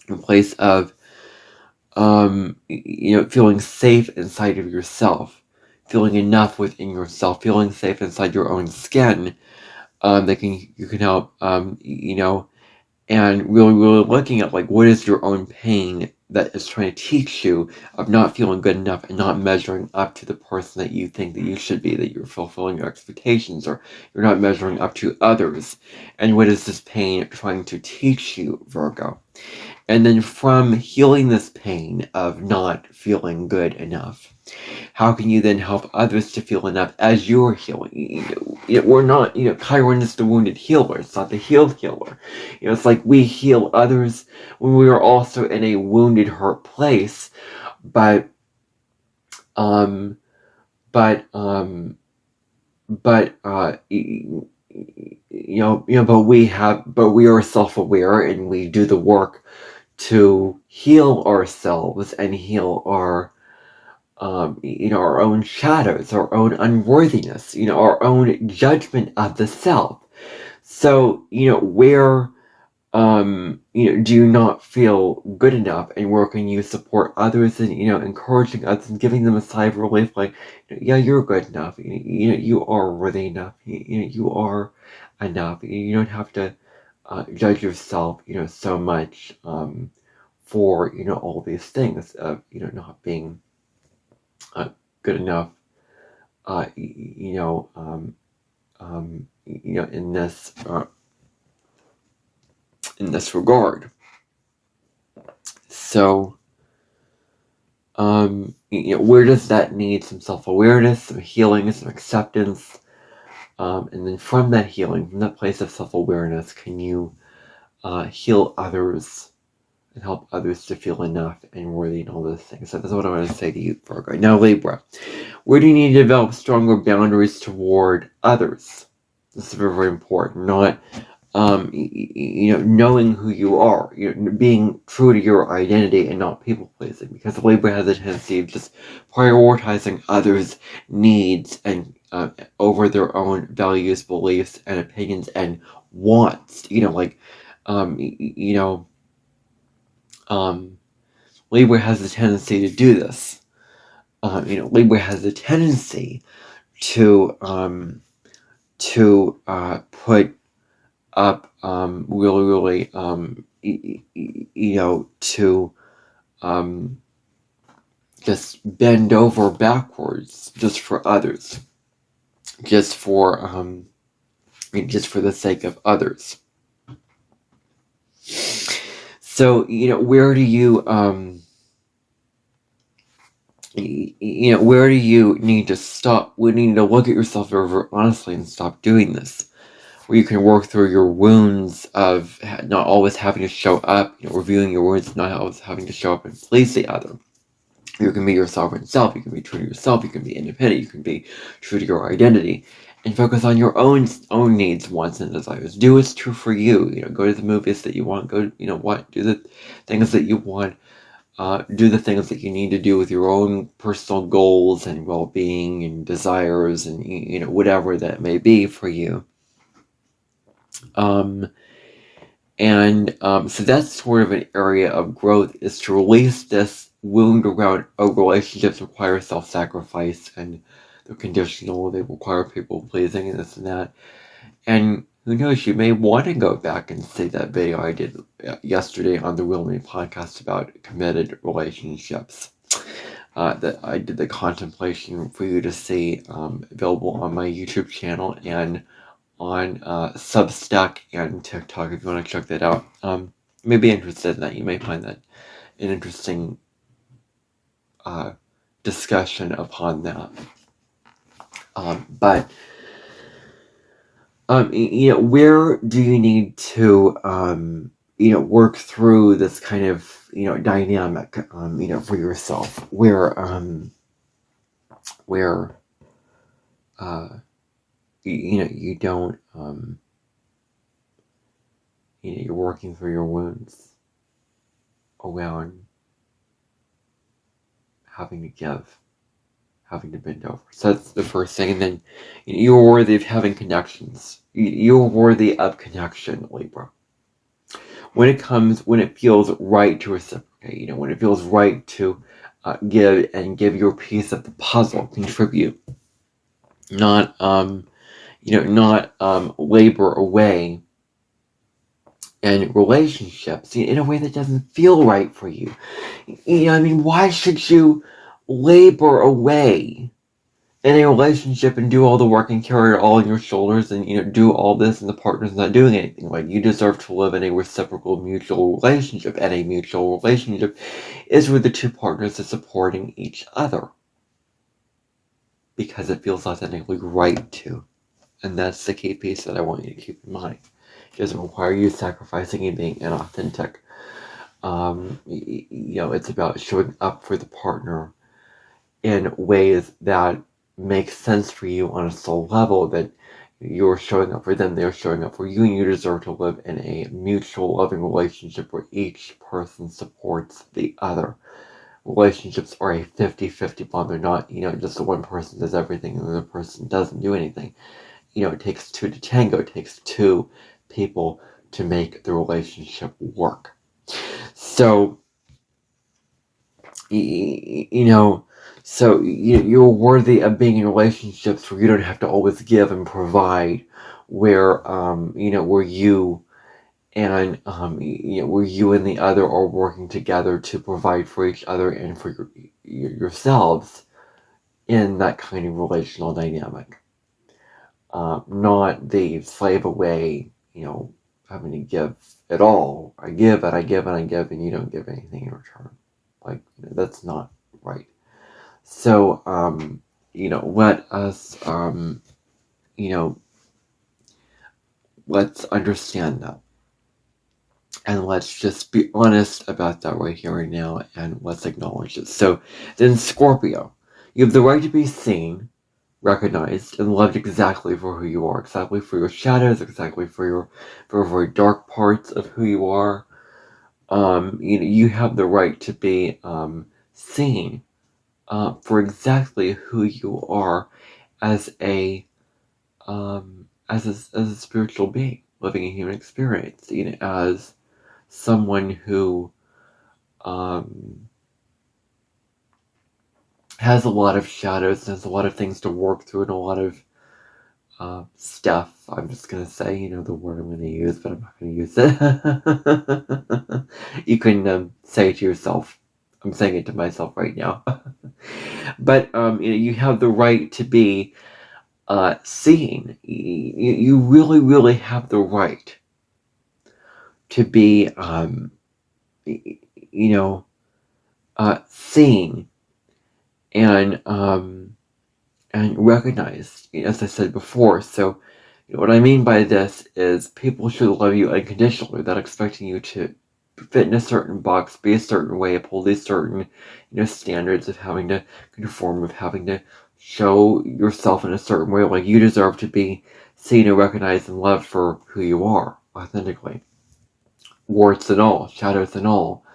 a place of, feeling safe inside of yourself, feeling enough within yourself, feeling safe inside your own skin, you can help, and really, really looking at, like, what is your own pain that is trying to teach you of not feeling good enough and not measuring up to the person that you think that you should be, that you're fulfilling your expectations, or you're not measuring up to others. And what is this pain trying to teach you, Virgo? And then from healing this pain of not feeling good enough, how can you then help others to feel enough as you're healing? We're not, Chiron is the wounded healer. It's not the healed healer. It's like we heal others when we are also in a wounded, hurt place. But we are self-aware and we do the work to heal ourselves and heal our own shadows, our own unworthiness, our own judgment of the self. So, where, do you not feel good enough, and where can you support others and, encouraging others and giving them a sigh of relief, like, yeah, you're good enough, you are worthy enough, you are enough, you don't have to judge yourself, so much, for, all these things of, not being good enough, in this regard. So, where does that need some self-awareness, some healing, some acceptance, and then from that healing, from that place of self-awareness, can you heal others and help others to feel enough and worthy and all those things. So that's what I want to say to you, Virgo. Now, Libra, where do you need to develop stronger boundaries toward others? This is very, very important. Not, knowing who you are, being true to your identity and not people-pleasing. Because Libra has a tendency of just prioritizing others' needs and over their own values, beliefs, and opinions and wants. Libra has a tendency to do this. Libra has a tendency to put up really, to just bend over backwards just for others, just for the sake of others. So, where do you, where do you need to stop? We need to look at yourself very honestly and stop doing this. Where you can work through your wounds of not always having to show up, reviewing your wounds, not always having to show up and please the other. You can be your sovereign self, you can be true to yourself, you can be independent, you can be true to your identity. And focus on your own needs, wants, and desires. Do what's true for you. Go to the movies that you want. Go, do the things that you want. Do the things that you need to do with your own personal goals and well-being and desires and, whatever that may be for you. So that's sort of an area of growth, is to release this wound around relationships require self-sacrifice and they're conditional, they require people-pleasing and this and that. And who knows, you may want to go back and see that video I did yesterday on the Real Me podcast about committed relationships. That I did the contemplation for you to see, available on my YouTube channel and on Substack and TikTok if you want to check that out. You may be interested in that. You may find that an interesting discussion upon that. But where do you need to, work through this kind of, dynamic, for yourself, where you don't, you're working through your wounds around having to give, having to bend over. So that's the first thing. And then you're worthy of having connections. You're worthy of connection, Libra. When it feels right to reciprocate, when it feels right to give your piece of the puzzle, contribute, not labor away in relationships in a way that doesn't feel right for you. Why should you labor away in a relationship and do all the work and carry it all on your shoulders and do all this and the partner's not doing anything? Like, you deserve to live in a reciprocal mutual relationship, and a mutual relationship is where the two partners are supporting each other because it feels authentically right to. And that's the key piece that I want you to keep in mind. It doesn't require you sacrificing and being inauthentic. It's about showing up for the partner in ways that make sense for you on a soul level, that you're showing up for them, they're showing up for you, and you deserve to live in a mutual loving relationship where each person supports the other. Relationships are a 50-50 bond. They're not, just the one person does everything and the other person doesn't do anything. It takes two to tango. It takes two people to make the relationship work. So, you're worthy of being in relationships where you don't have to always give and provide, where you and where you and the other are working together to provide for each other and for yourselves in that kind of relational dynamic. Not the slave away, having to give it all. I give and I give and I give, and you don't give anything in return. Like, that's not right. So, let us, let's understand that. And let's just be honest about that right here and now, and let's acknowledge it. So, then Scorpio, you have the right to be seen, recognized, and loved exactly for who you are, exactly for your shadows, exactly for your very dark parts of who you are. You have the right to be seen for exactly who you are as a spiritual being living a human experience, as someone who has a lot of shadows, has a lot of things to work through, and a lot of stuff. I'm just going to say, the word I'm going to use, but I'm not going to use it. You can say it to yourself. I'm saying it to myself right now. But, you have the right to be seen. You really, really have the right to be, seen and recognized, as I said before. So, what I mean by this is people should love you unconditionally without expecting you to fit in a certain box, be a certain way, uphold these certain, standards of having to conform, of having to show yourself in a certain way. Like, you deserve to be seen and recognized and loved for who you are, authentically. Warts and all, shadows and all.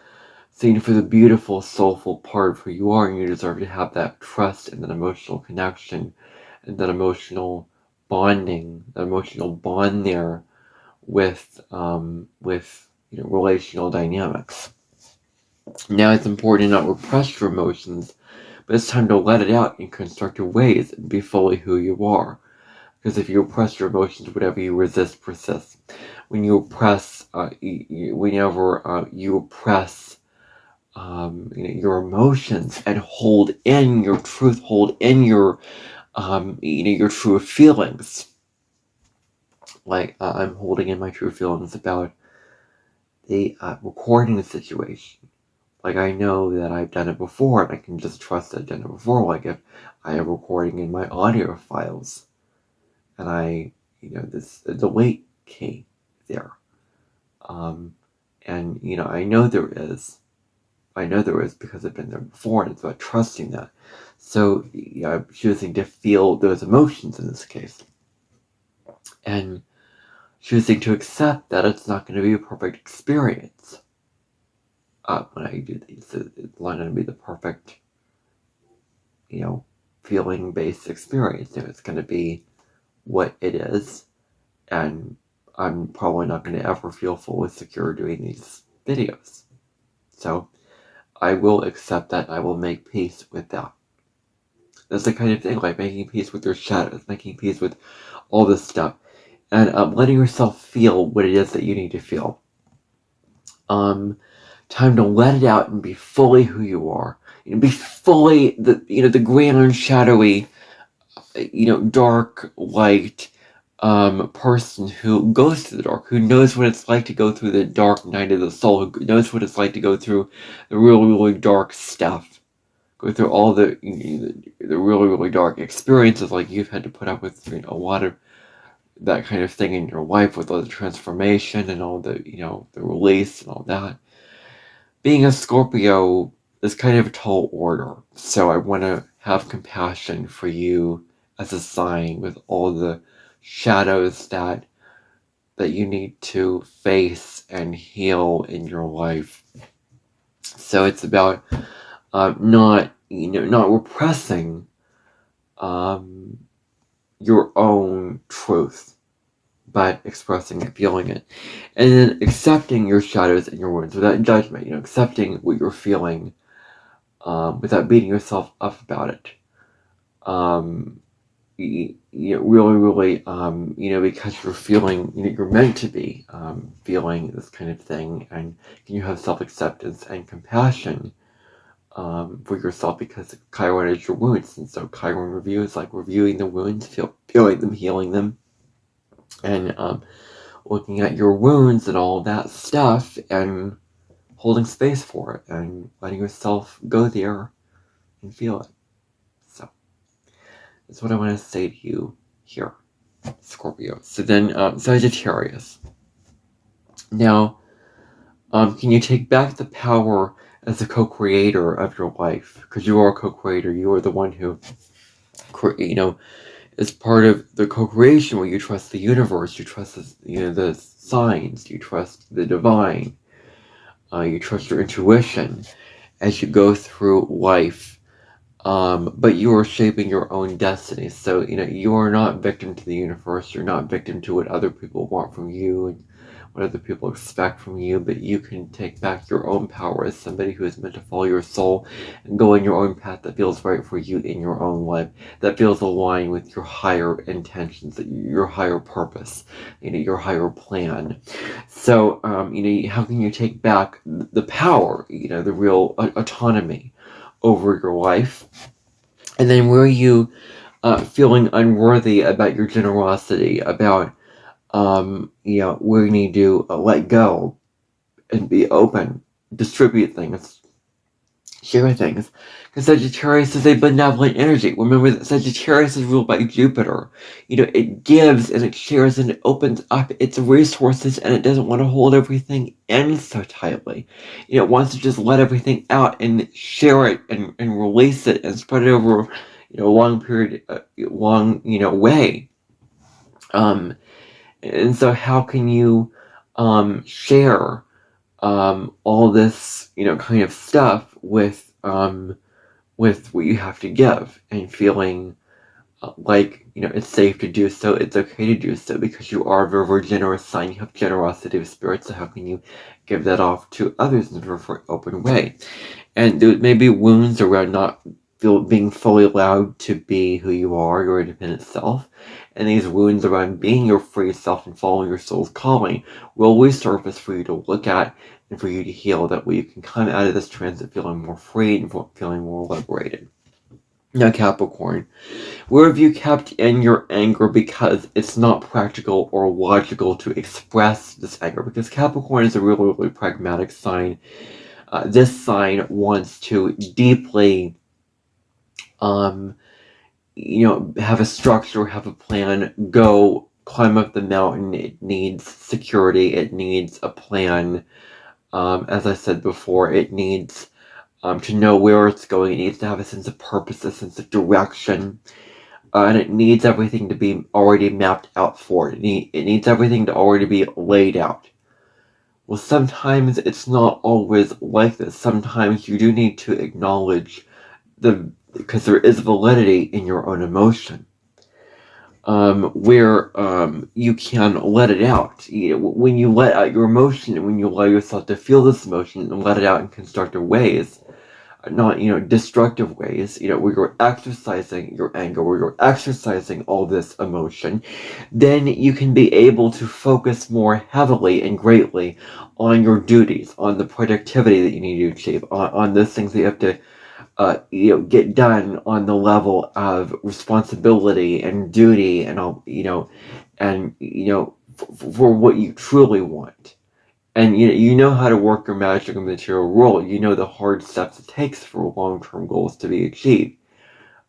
Seen for the beautiful, soulful part of who you are, and you deserve to have that trust and that emotional connection and that emotional bonding, that emotional bond there with relational dynamics. Now, it's important to not repress your emotions, but it's time to let it out in constructive ways and be fully who you are. Because if you repress your emotions, whatever you resist persists. When you oppress, whenever you oppress your emotions and hold in your truth, hold in your true feelings. Like, I'm holding in my true feelings about the recording situation. Like, I know that I've done it before, and I can just trust that I've done it before. Like, if I am recording in my audio files, and the delete key there. And, I know there is. Because I've been there before, and it's about trusting that. So, I'm choosing to feel those emotions in this case. and choosing to accept that it's not going to be a perfect experience. When I do these, it's not going to be the perfect, feeling-based experience. It's going to be what it is, and I'm probably not going to ever feel fully secure doing these videos. So I will accept that. I will make peace with that. That's the kind of thing, like making peace with your shadows, making peace with all this stuff, and letting yourself feel what it is that you need to feel. Time to let it out and be fully who you are. Be fully the grand, shadowy, dark, light person who goes through the dark, who knows what it's like to go through the dark night of the soul, who knows what it's like to go through the really, really dark stuff, go through all the really, really dark experiences, like you've had to put up with a lot of that kind of thing in your life, with all the transformation and all the the release and all that. Being a Scorpio is kind of a tall order, so I want to have compassion for you as a sign, with all the shadows that you need to face and heal in your life. So it's about not repressing your own truth, but expressing it, feeling it, and then accepting your shadows and your wounds without judgment. Accepting what you're feeling without beating yourself up about it. Really, because you're feeling, you're meant to be feeling this kind of thing, and you have self-acceptance and compassion for yourself, because Chiron is your wounds, and so Chiron review is like reviewing the wounds, feeling them, healing them, and looking at your wounds and all that stuff, and holding space for it, and letting yourself go there and feel it. So that's what I want to say to you here, Scorpio. So then, Sagittarius. Now, can you take back the power as a co-creator of your life? Because you are a co-creator. You are the one who, is part of the co-creation, where you trust the universe, you trust the signs, you trust the divine, you trust your intuition as you go through life. But you are shaping your own destiny. So, you are not victim to the universe. You're not victim to what other people want from you and what other people expect from you. But you can take back your own power as somebody who is meant to follow your soul and go in your own path that feels right for you in your own life, that feels aligned with your higher intentions, your higher purpose, your higher plan. So, how can you take back the power, the real autonomy over your life? And then were you feeling unworthy about your generosity, about where you need to let go and be open, distribute things, share things? Because Sagittarius is a benevolent energy. Remember that Sagittarius is ruled by Jupiter. It gives and it shares and it opens up its resources, and it doesn't want to hold everything in so tightly. It wants to just let everything out and share it and release it and spread it over a long period, way. And so how can you share all this kind of stuff with what you have to give, and feeling like it's safe to do so, it's okay to do so, because you are a very, very generous sign. You have generosity of spirit. So how can you give that off to others in a very open way? And there may be wounds around not being fully allowed to be who you are, your independent self, and these wounds around being your free self and following your soul's calling will always surface for you to look at and for you to heal. That way you can come out of this transit feeling more free and feeling more liberated. Now, Capricorn, where have you kept in your anger because it's not practical or logical to express this anger? Because Capricorn is a really, really pragmatic sign. This sign wants to deeply have a structure, have a plan, go climb up the mountain. It needs security. It needs a plan. As I said before, it needs to know where it's going. It needs to have a sense of purpose, a sense of direction. and it needs everything to be already mapped out for it. It needs everything to already be laid out. Well, sometimes it's not always like this. Sometimes you do need to acknowledge because there is validity in your own emotion, where you can let it out. When you let out your emotion, and when you allow yourself to feel this emotion and let it out in constructive ways, not destructive ways, where you're exercising your anger, where you're exercising all this emotion, then you can be able to focus more heavily and greatly on your duties, on the productivity that you need to achieve, on those things that you have to get done on the level of responsibility and duty, and all, and for what you truly want. And you know how to work your magic and material world. You know the hard steps it takes for long-term goals to be achieved.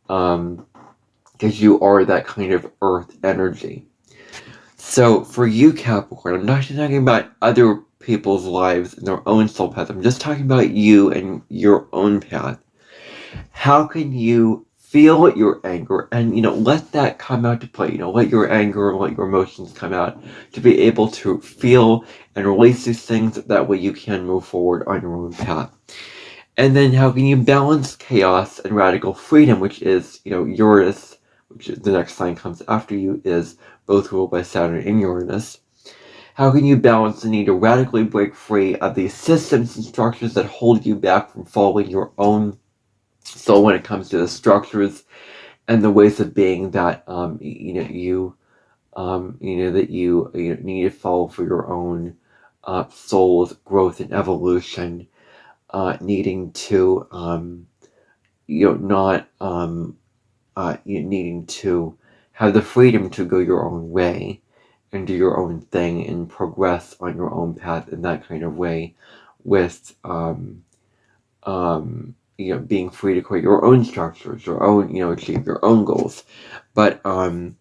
Because you are that kind of earth energy. So for you, Capricorn, I'm not talking about other people's lives and their own soul path. I'm just talking about you and your own path. How can you feel your anger and let that come out to play? Let your anger, let your emotions come out, to be able to feel and release these things. That way you can move forward on your own path. And then how can you balance chaos and radical freedom, which is Uranus, which is the next sign comes after you, is both ruled by Saturn and Uranus. How can you balance the need to radically break free of these systems and structures that hold you back from following your own soul when it comes to the structures and the ways of being that you need to follow for your own soul's growth and evolution, needing to needing to have the freedom to go your own way and do your own thing and progress on your own path in that kind of way, with being free to create your own structures, your own, achieve your own goals, but and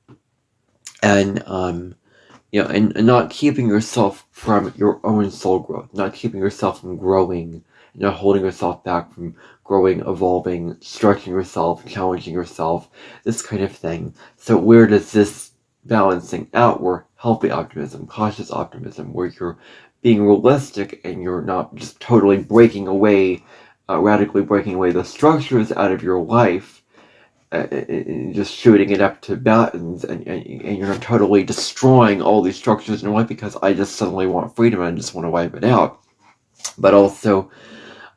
not keeping yourself from your own soul growth, not keeping yourself from growing, not holding yourself back from growing, evolving, stretching yourself, challenging yourself, this kind of thing. So where does this balancing out? Where healthy optimism, cautious optimism, where you're being realistic and you're not just totally breaking away, radically breaking away the structures out of your life, just shooting it up to buttons, and you're not totally destroying all these structures in your life because I just suddenly want freedom and I just want to wipe it out. But also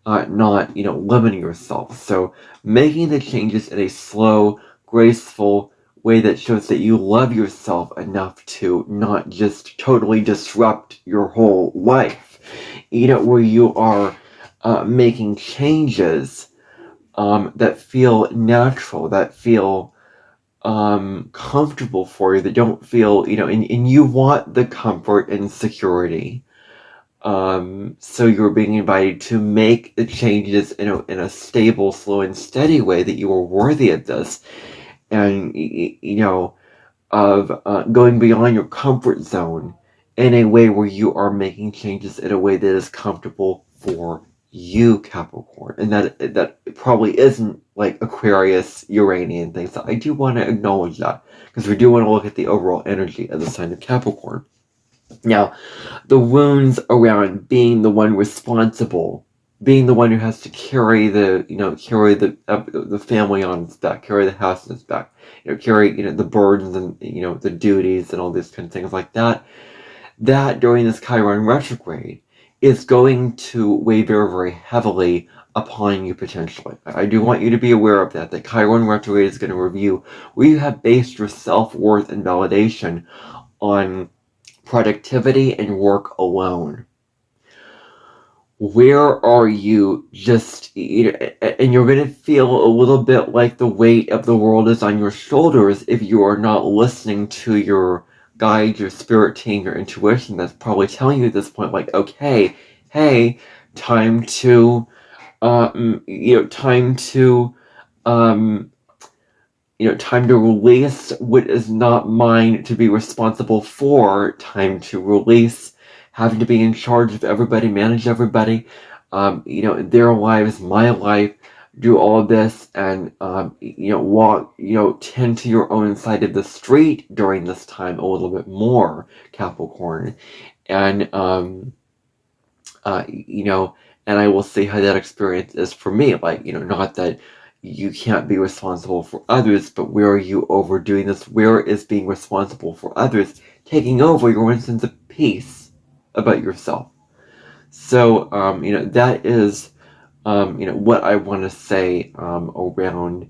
not limiting yourself. So making the changes in a slow, graceful way that shows that you love yourself enough to not just totally disrupt your whole life. Where you are making changes that feel natural, that feel comfortable for you, that don't feel, and you want the comfort and security. So you're being invited to make the changes in a stable, slow, and steady way, that you are worthy of this, and of going beyond your comfort zone in a way where you are making changes in a way that is comfortable for you, Capricorn. And that probably isn't like Aquarius, Uranian things. So I do want to acknowledge that, because we do want to look at the overall energy of the sign of Capricorn. Now, the wounds around being the one responsible, being the one who has to carry the family on its back, carry the house on its back, carry the burdens and the duties and all these kind of things like that. That during this Chiron retrograde is going to weigh very, very heavily upon you potentially. I do want you to be aware of that Chiron retrograde is going to review where you have based your self-worth and validation on productivity and work alone. Where are you just, and you're going to feel a little bit like the weight of the world is on your shoulders if you are not listening to your guide, your spirit team, your intuition that's probably telling you at this point, like, okay, hey, time to release what is not mine to be responsible for, time to release having to be in charge of everybody, manage everybody, their lives, my life, do all of this and, walk, tend to your own side of the street during this time a little bit more, Capricorn. And, and I will see how that experience is for me. Like, not that you can't be responsible for others, but where are you overdoing this? Where is being responsible for others taking over your own sense of peace about yourself? So, that is, what I want to say around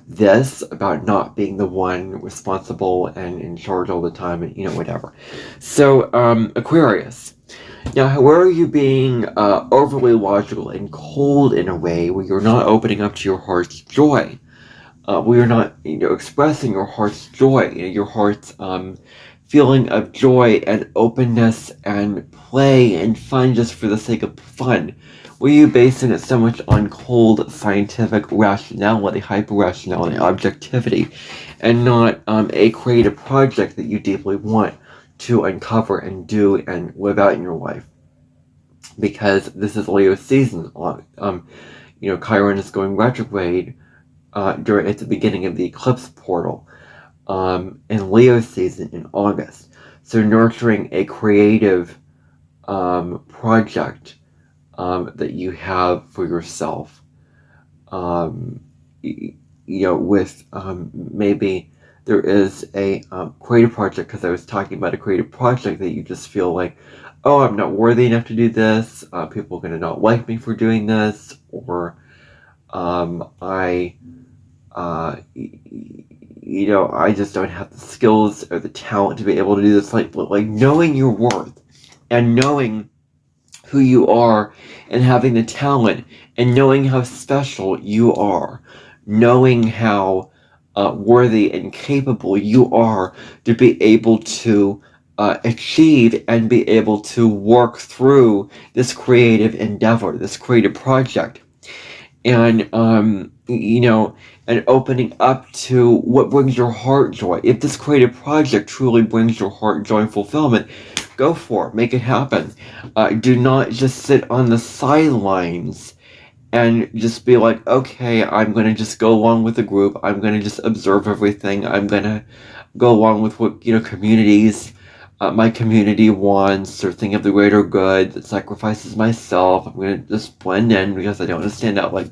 this, about not being the one responsible and in charge all the time, and whatever. So, Aquarius. Now, how are you being overly logical and cold in a way where you're not opening up to your heart's joy? Where you're not, expressing your heart's joy, your heart's feeling of joy and openness and play and fun just for the sake of fun. Were you basing it so much on cold scientific rationality, hyper-rationality, objectivity, and not a creative project that you deeply want to uncover and do and live out in your life? Because this is Leo season. Chiron is going retrograde at the beginning of the eclipse portal in Leo season in August. So nurturing a creative project that you have for yourself, with maybe there is a creative project, because I was talking about a creative project that you just feel like, oh, I'm not worthy enough to do this, people are going to not like me for doing this, or I just don't have the skills or the talent to be able to do this. Like knowing your worth and knowing who you are and having the talent and knowing how special you are, knowing how worthy and capable you are to be able to achieve and be able to work through this creative endeavor, this creative project. And, and opening up to what brings your heart joy. If this creative project truly brings your heart joy and fulfillment, go for it. Make it happen. Do not just sit on the sidelines and just be like, okay, I'm going to just go along with the group. I'm going to just observe everything. I'm going to go along with what, communities, my community wants, or think of the greater good that sacrifices myself. I'm going to just blend in because I don't want to stand out. Like,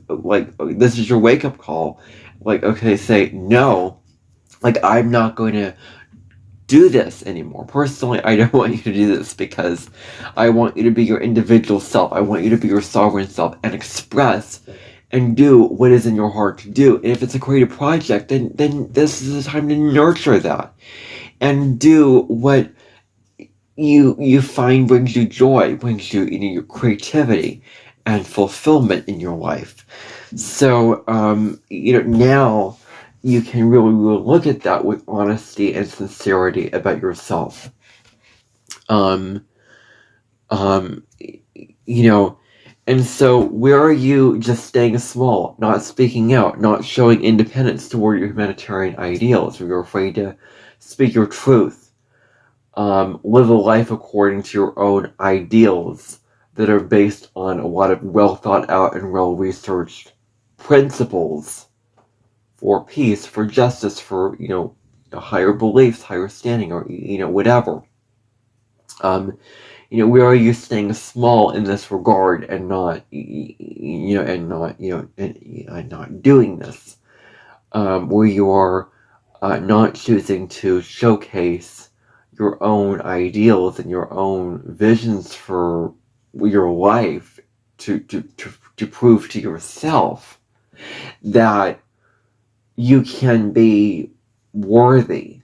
this is your wake-up call. Like, okay, say no. Like, I'm not going to do this anymore. Personally, I don't want you to do this because I want you to be your individual self. I want you to be your sovereign self and express and do what is in your heart to do. And if it's a creative project, then this is the time to nurture that and do what you find brings you joy, brings you, your creativity and fulfillment in your life. So, now you can really look at that with honesty and sincerity about yourself. And so where are you just staying small, not speaking out, not showing independence toward your humanitarian ideals, or you're afraid to speak your truth? Live a life according to your own ideals that are based on a lot of well thought out and well researched principles for peace, for justice, for higher beliefs, higher standing, or whatever. Where are you staying small in this regard and not not doing this? Where you are not choosing to showcase your own ideals and your own visions for your life to prove to yourself that you can be worthy,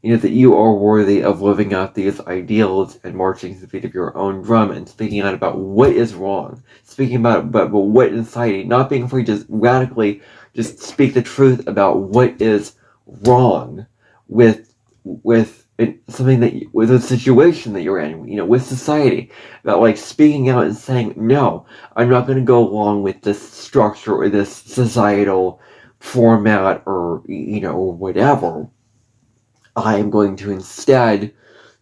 that you are worthy of living out these ideals and marching to the beat of your own drum and speaking out about what is wrong, speaking about but what inside, not being afraid to radically just speak the truth about what is wrong with something with a situation that you're in, with society, about like speaking out and saying, no, I'm not going to go along with this structure or this societal format or whatever. I am going to instead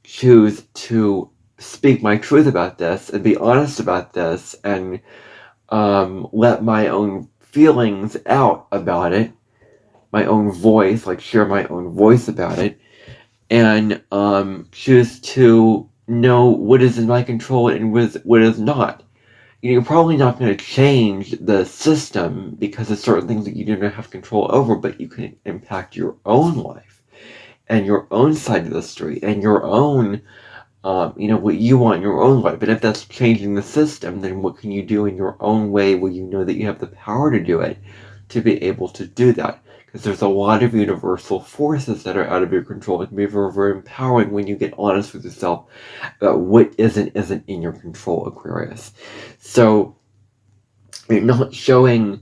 choose to speak my truth about this and be honest about this and let my own feelings out about it, my own voice, like share my own voice about it, and choose to know what is in my control and what is not. You're probably not going to change the system because of certain things that you don't have control over, but you can impact your own life and your own side of the street and your own, what you want in your own life. But if that's changing the system, then what can you do in your own way where you know that you have the power to do it, to be able to do that? Because there's a lot of universal forces that are out of your control. It can be very, very empowering when you get honest with yourself about what isn't in your control, Aquarius. So you're not showing,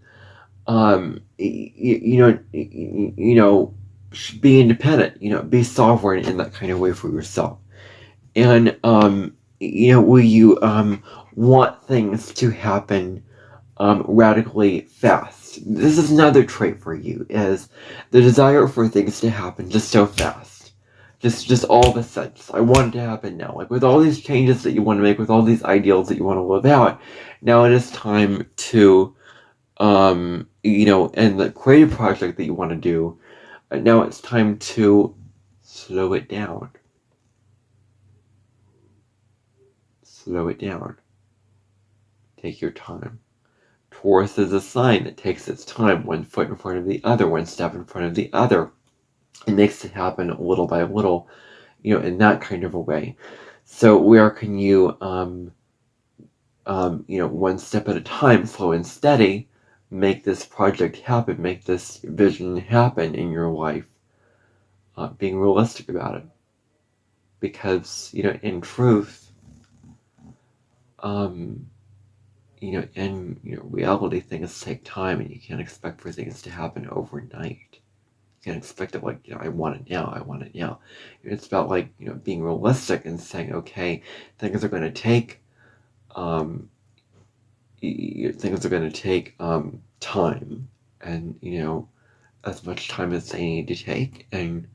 be independent, be sovereign in that kind of way for yourself. And, will you want things to happen radically fast? This is another trait for you, is the desire for things to happen just so fast. Just all of a sudden. I want it to happen now. Like with all these changes that you want to make, with all these ideals that you want to live out, now it is time to, and the creative project that you want to do, now it's time to slow it down. Slow it down. Take your time. Taurus is a sign that takes its time, one foot in front of the other, one step in front of the other. It makes it happen little by little, in that kind of a way. So where can you, one step at a time, slow and steady, make this project happen, make this vision happen in your life, being realistic about it. Because, in truth, in reality, things take time, and you can't expect for things to happen overnight. You can't expect it I want it now. It's about being realistic and saying, okay, things are going to take time, and as much time as they need to take, and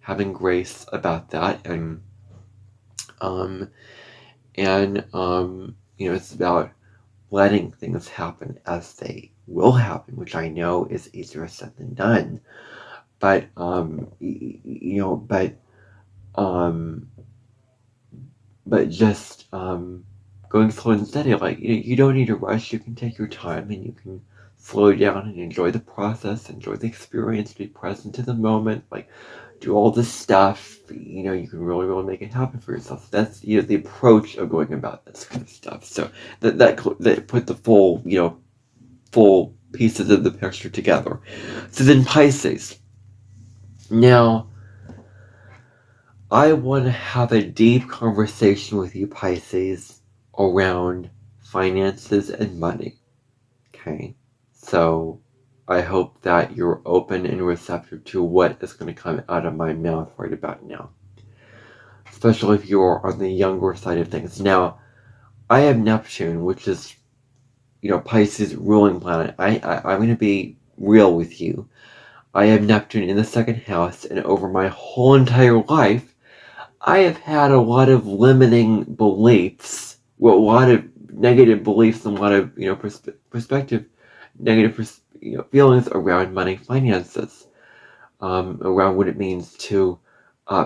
having grace about that, and it's about letting things happen as they will happen, which I know is easier said than done. But just going slow and steady. You don't need to rush. You can take your time, and you can slow down and enjoy the process, enjoy the experience, be present to the moment. Do all this stuff. You can really, really make it happen for yourself. So that's the approach of going about this kind of stuff. So that put the full pieces of the picture together. So then Pisces. Now, I want to have a deep conversation with you, Pisces, around finances and money. Okay? So I hope that you're open and receptive to what is going to come out of my mouth right about now. Especially if you're on the younger side of things. Now, I have Neptune, which is, Pisces' ruling planet. I'm going to be real with you. I have Neptune in the second house, and over my whole entire life, I have had a lot of limiting beliefs, a lot of negative beliefs, and a lot of, negative, feelings around money, finances, around what it means to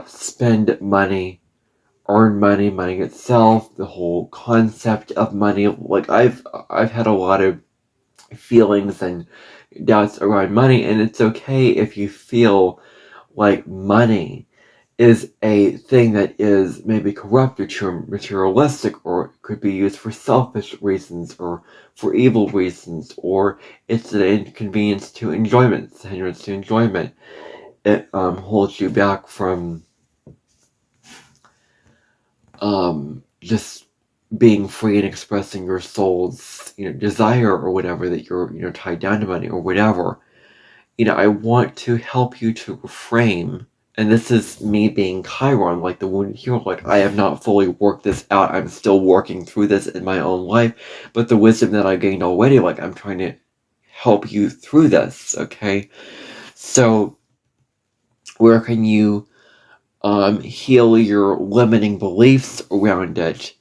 spend money, earn money, money itself, the whole concept of money. I've had a lot of feelings and doubts around money, and it's okay if you feel like money is a thing that is maybe corrupt or materialistic, or could be used for selfish reasons or for evil reasons, or it's an inconvenience to enjoyment, it's a hindrance to enjoyment. It holds you back from just being free and expressing your soul's desire, or whatever, that you're tied down to money or whatever. I want to help you to reframe. And this is me being Chiron, like the wounded hero. I have not fully worked this out. I'm still working through this in my own life. But the wisdom that I've gained already, I'm trying to help you through this, okay? So, where can you heal your limiting beliefs around it?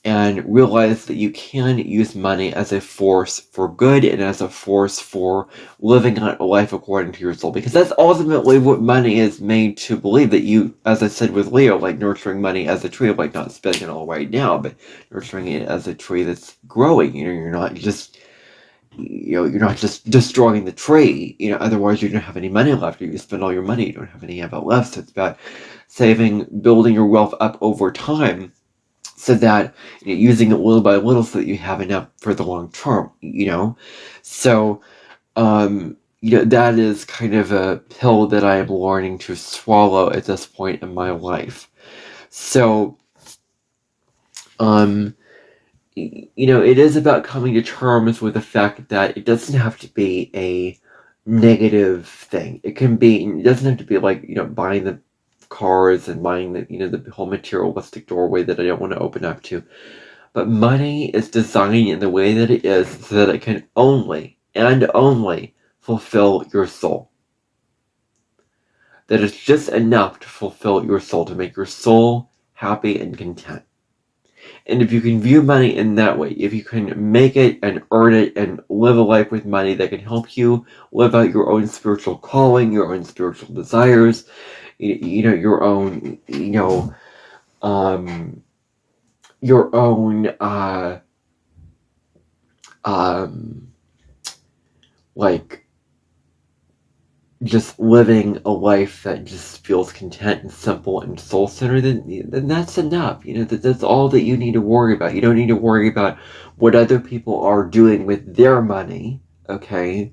and realize that you can use money as a force for good and as a force for living out a life according to your soul. Because that's ultimately what money is made to believe, that you, as I said with Leo, like nurturing money as a tree, like not spending it all right now, but nurturing it as a tree that's growing. You're not just destroying the tree. Otherwise you don't have any money left. If you spend all your money, you don't have any of it left. So it's about saving, building your wealth up over time, so that using it little by little so that you have enough for the long term, So, that is kind of a pill that I am learning to swallow at this point in my life. So, it is about coming to terms with the fact that it doesn't have to be a negative thing. It doesn't have to be like, buying the cars and buying the whole materialistic doorway that I don't want to open up to. But money is designed in the way that it is so that it can only and only fulfill your soul. That it's just enough to fulfill your soul, to make your soul happy and content. And if you can view money in that way, if you can make it and earn it and live a life with money that can help you live out your own spiritual calling, your own spiritual desires, your own, like just living a life that just feels content and simple and soul-centered, then that's enough. That's all that you need to worry about. You don't need to worry about what other people are doing with their money, okay?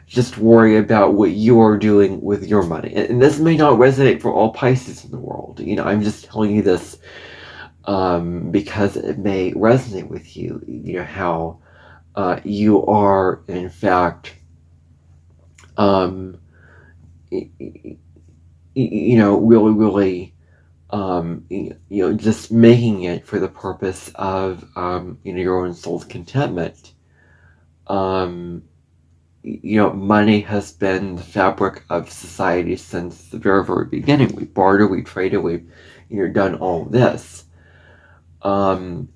Just worry about what you are doing with your money. And this may not resonate for all Pisces in the world. I'm just telling you this because it may resonate with you. How you are, in fact, really, just making it for the purpose of, your own soul's contentment. Money has been the fabric of society since the very, very beginning. We barter, we traded, we've, done all this. And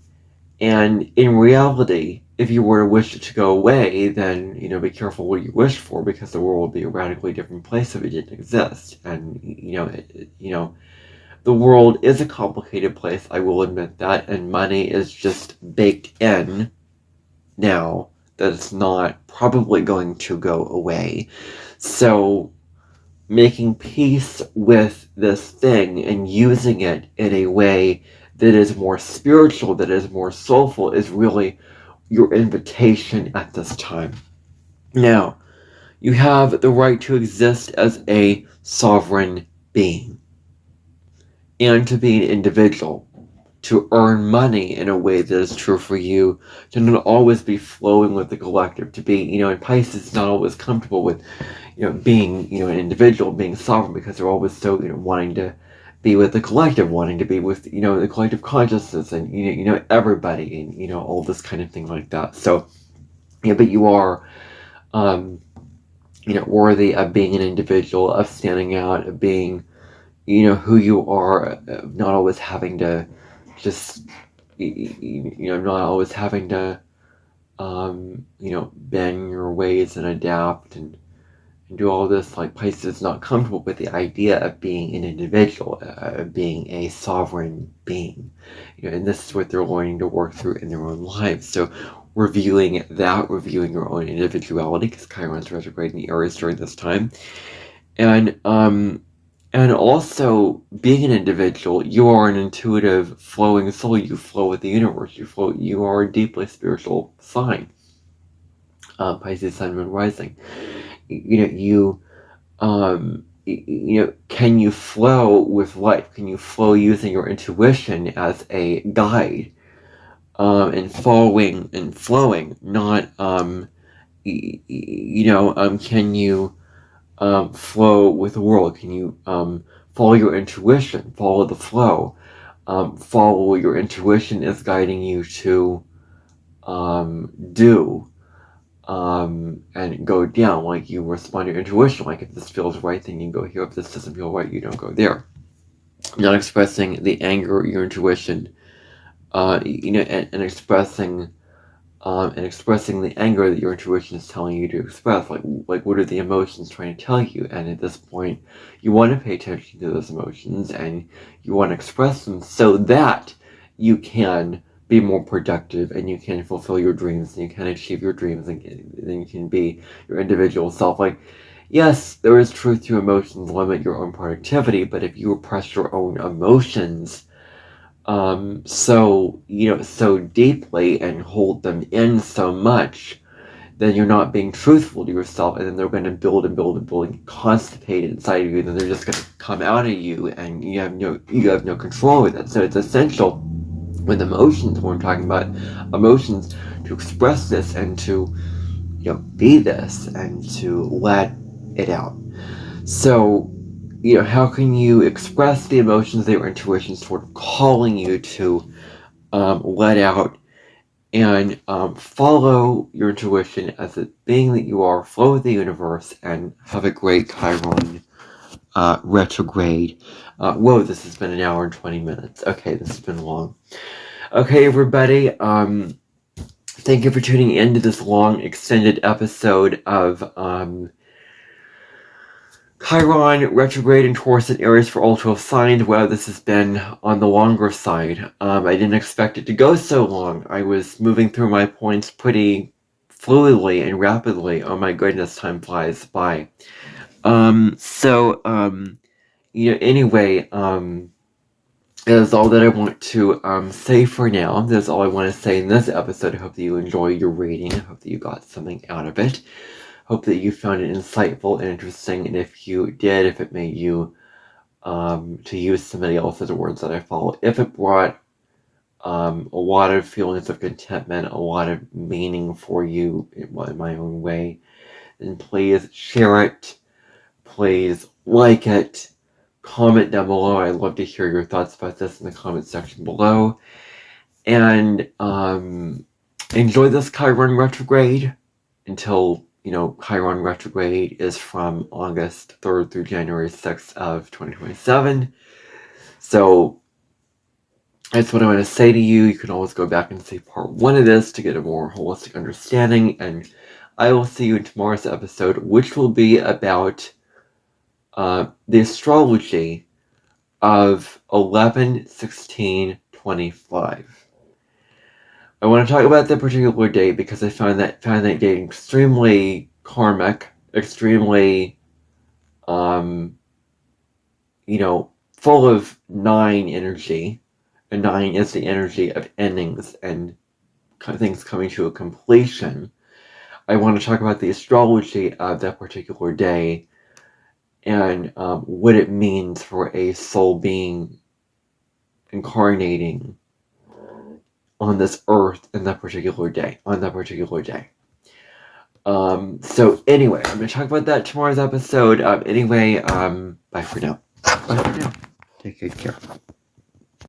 in reality, if you were to wish it to go away, then, be careful what you wish for, because the world would be a radically different place if it didn't exist. And, the world is a complicated place, I will admit that, and money is just baked in now that it's not probably going to go away. So, making peace with this thing and using it in a way that is more spiritual, that is more soulful, is really your invitation at this time. Now, you have the right to exist as a sovereign being and to be an individual, to earn money in a way that is true for you, to not always be flowing with the collective, to be, and Pisces is not always comfortable with, being, an individual, being sovereign, because they're always so, wanting to be with the collective, wanting to be with, the collective consciousness and, everybody and, all this kind of thing like that. So, but you are, worthy of being an individual, of standing out, of being, who you are, of not always having to just, not always having to, bend your ways and adapt and do all this. Like, Pisces is not comfortable with the idea of being an individual, being a sovereign being, and this is what they're learning to work through in their own lives. So, reviewing your own individuality, because Chiron's retrograde in Aries during this time, and also being an individual, you are an intuitive, flowing soul. You flow with the universe. You are a deeply spiritual sign. Pisces, Sun, Moon, Rising. Can you flow with life? Can you flow using your intuition as a guide, and flowing, not, can you flow with the world? Can you follow your intuition, follow the flow, follow what your intuition is guiding you to do, and go down? Like, you respond to your intuition, like, if this feels right, then you go here. If this doesn't feel right, you don't go there. Not expressing the anger, your intuition, and expressing the anger that your intuition is telling you to express. Like what are the emotions trying to tell you? And at this point, you want to pay attention to those emotions and you want to express them so that you can be more productive and you can fulfill your dreams and you can achieve your dreams and then you can be your individual self. Like, yes, there is truth to emotions limit your own productivity, but if you repress your own emotions so deeply and hold them in so much, then you're not being truthful to yourself, and then they're going to build and build and build and constipate inside of you, and then they're just going to come out of you, and you have no control with it. So it's essential with emotions, when we're talking about emotions, to express this and to be this and to let it out. So how can you express the emotions that your intuition is sort of calling you to let out and follow your intuition as a being that you are, flow with the universe, and have a great Chiron retrograde. Whoa, this has been an hour and 20 minutes. Okay, this has been long. Okay, everybody, thank you for tuning into this long, extended episode of Chiron retrograde in Taurus and Aries for all 12 signs. Wow, this has been on the longer side. I didn't expect it to go so long. I was moving through my points pretty fluidly and rapidly. Oh my goodness, time flies by. Anyway, that is all that I want to say for now. That's all I want to say in this episode. I hope that you enjoyed your reading. I hope that you got something out of it. Hope that you found it insightful and interesting, and if you did, if it made you, to use somebody else's words that I follow, if it brought a lot of feelings of contentment, a lot of meaning for you in my own way, then please share it, please like it, comment down below. I'd love to hear your thoughts about this in the comment section below, and enjoy this Chiron retrograde until Chiron retrograde is from August 3rd through January 6th of 2027. So that's what I want to say to you. You can always go back and see part 1 of this to get a more holistic understanding. And I will see you in tomorrow's episode, which will be about the astrology of 11/16/25. I want to talk about that particular date because I found that date extremely karmic, extremely, full of 9 energy. And 9 is the energy of endings and things coming to a completion. I want to talk about the astrology of that particular day and what it means for a soul being incarnating on this earth in that particular day, So anyway, I'm going to talk about that tomorrow's episode. Bye for now. Take good care.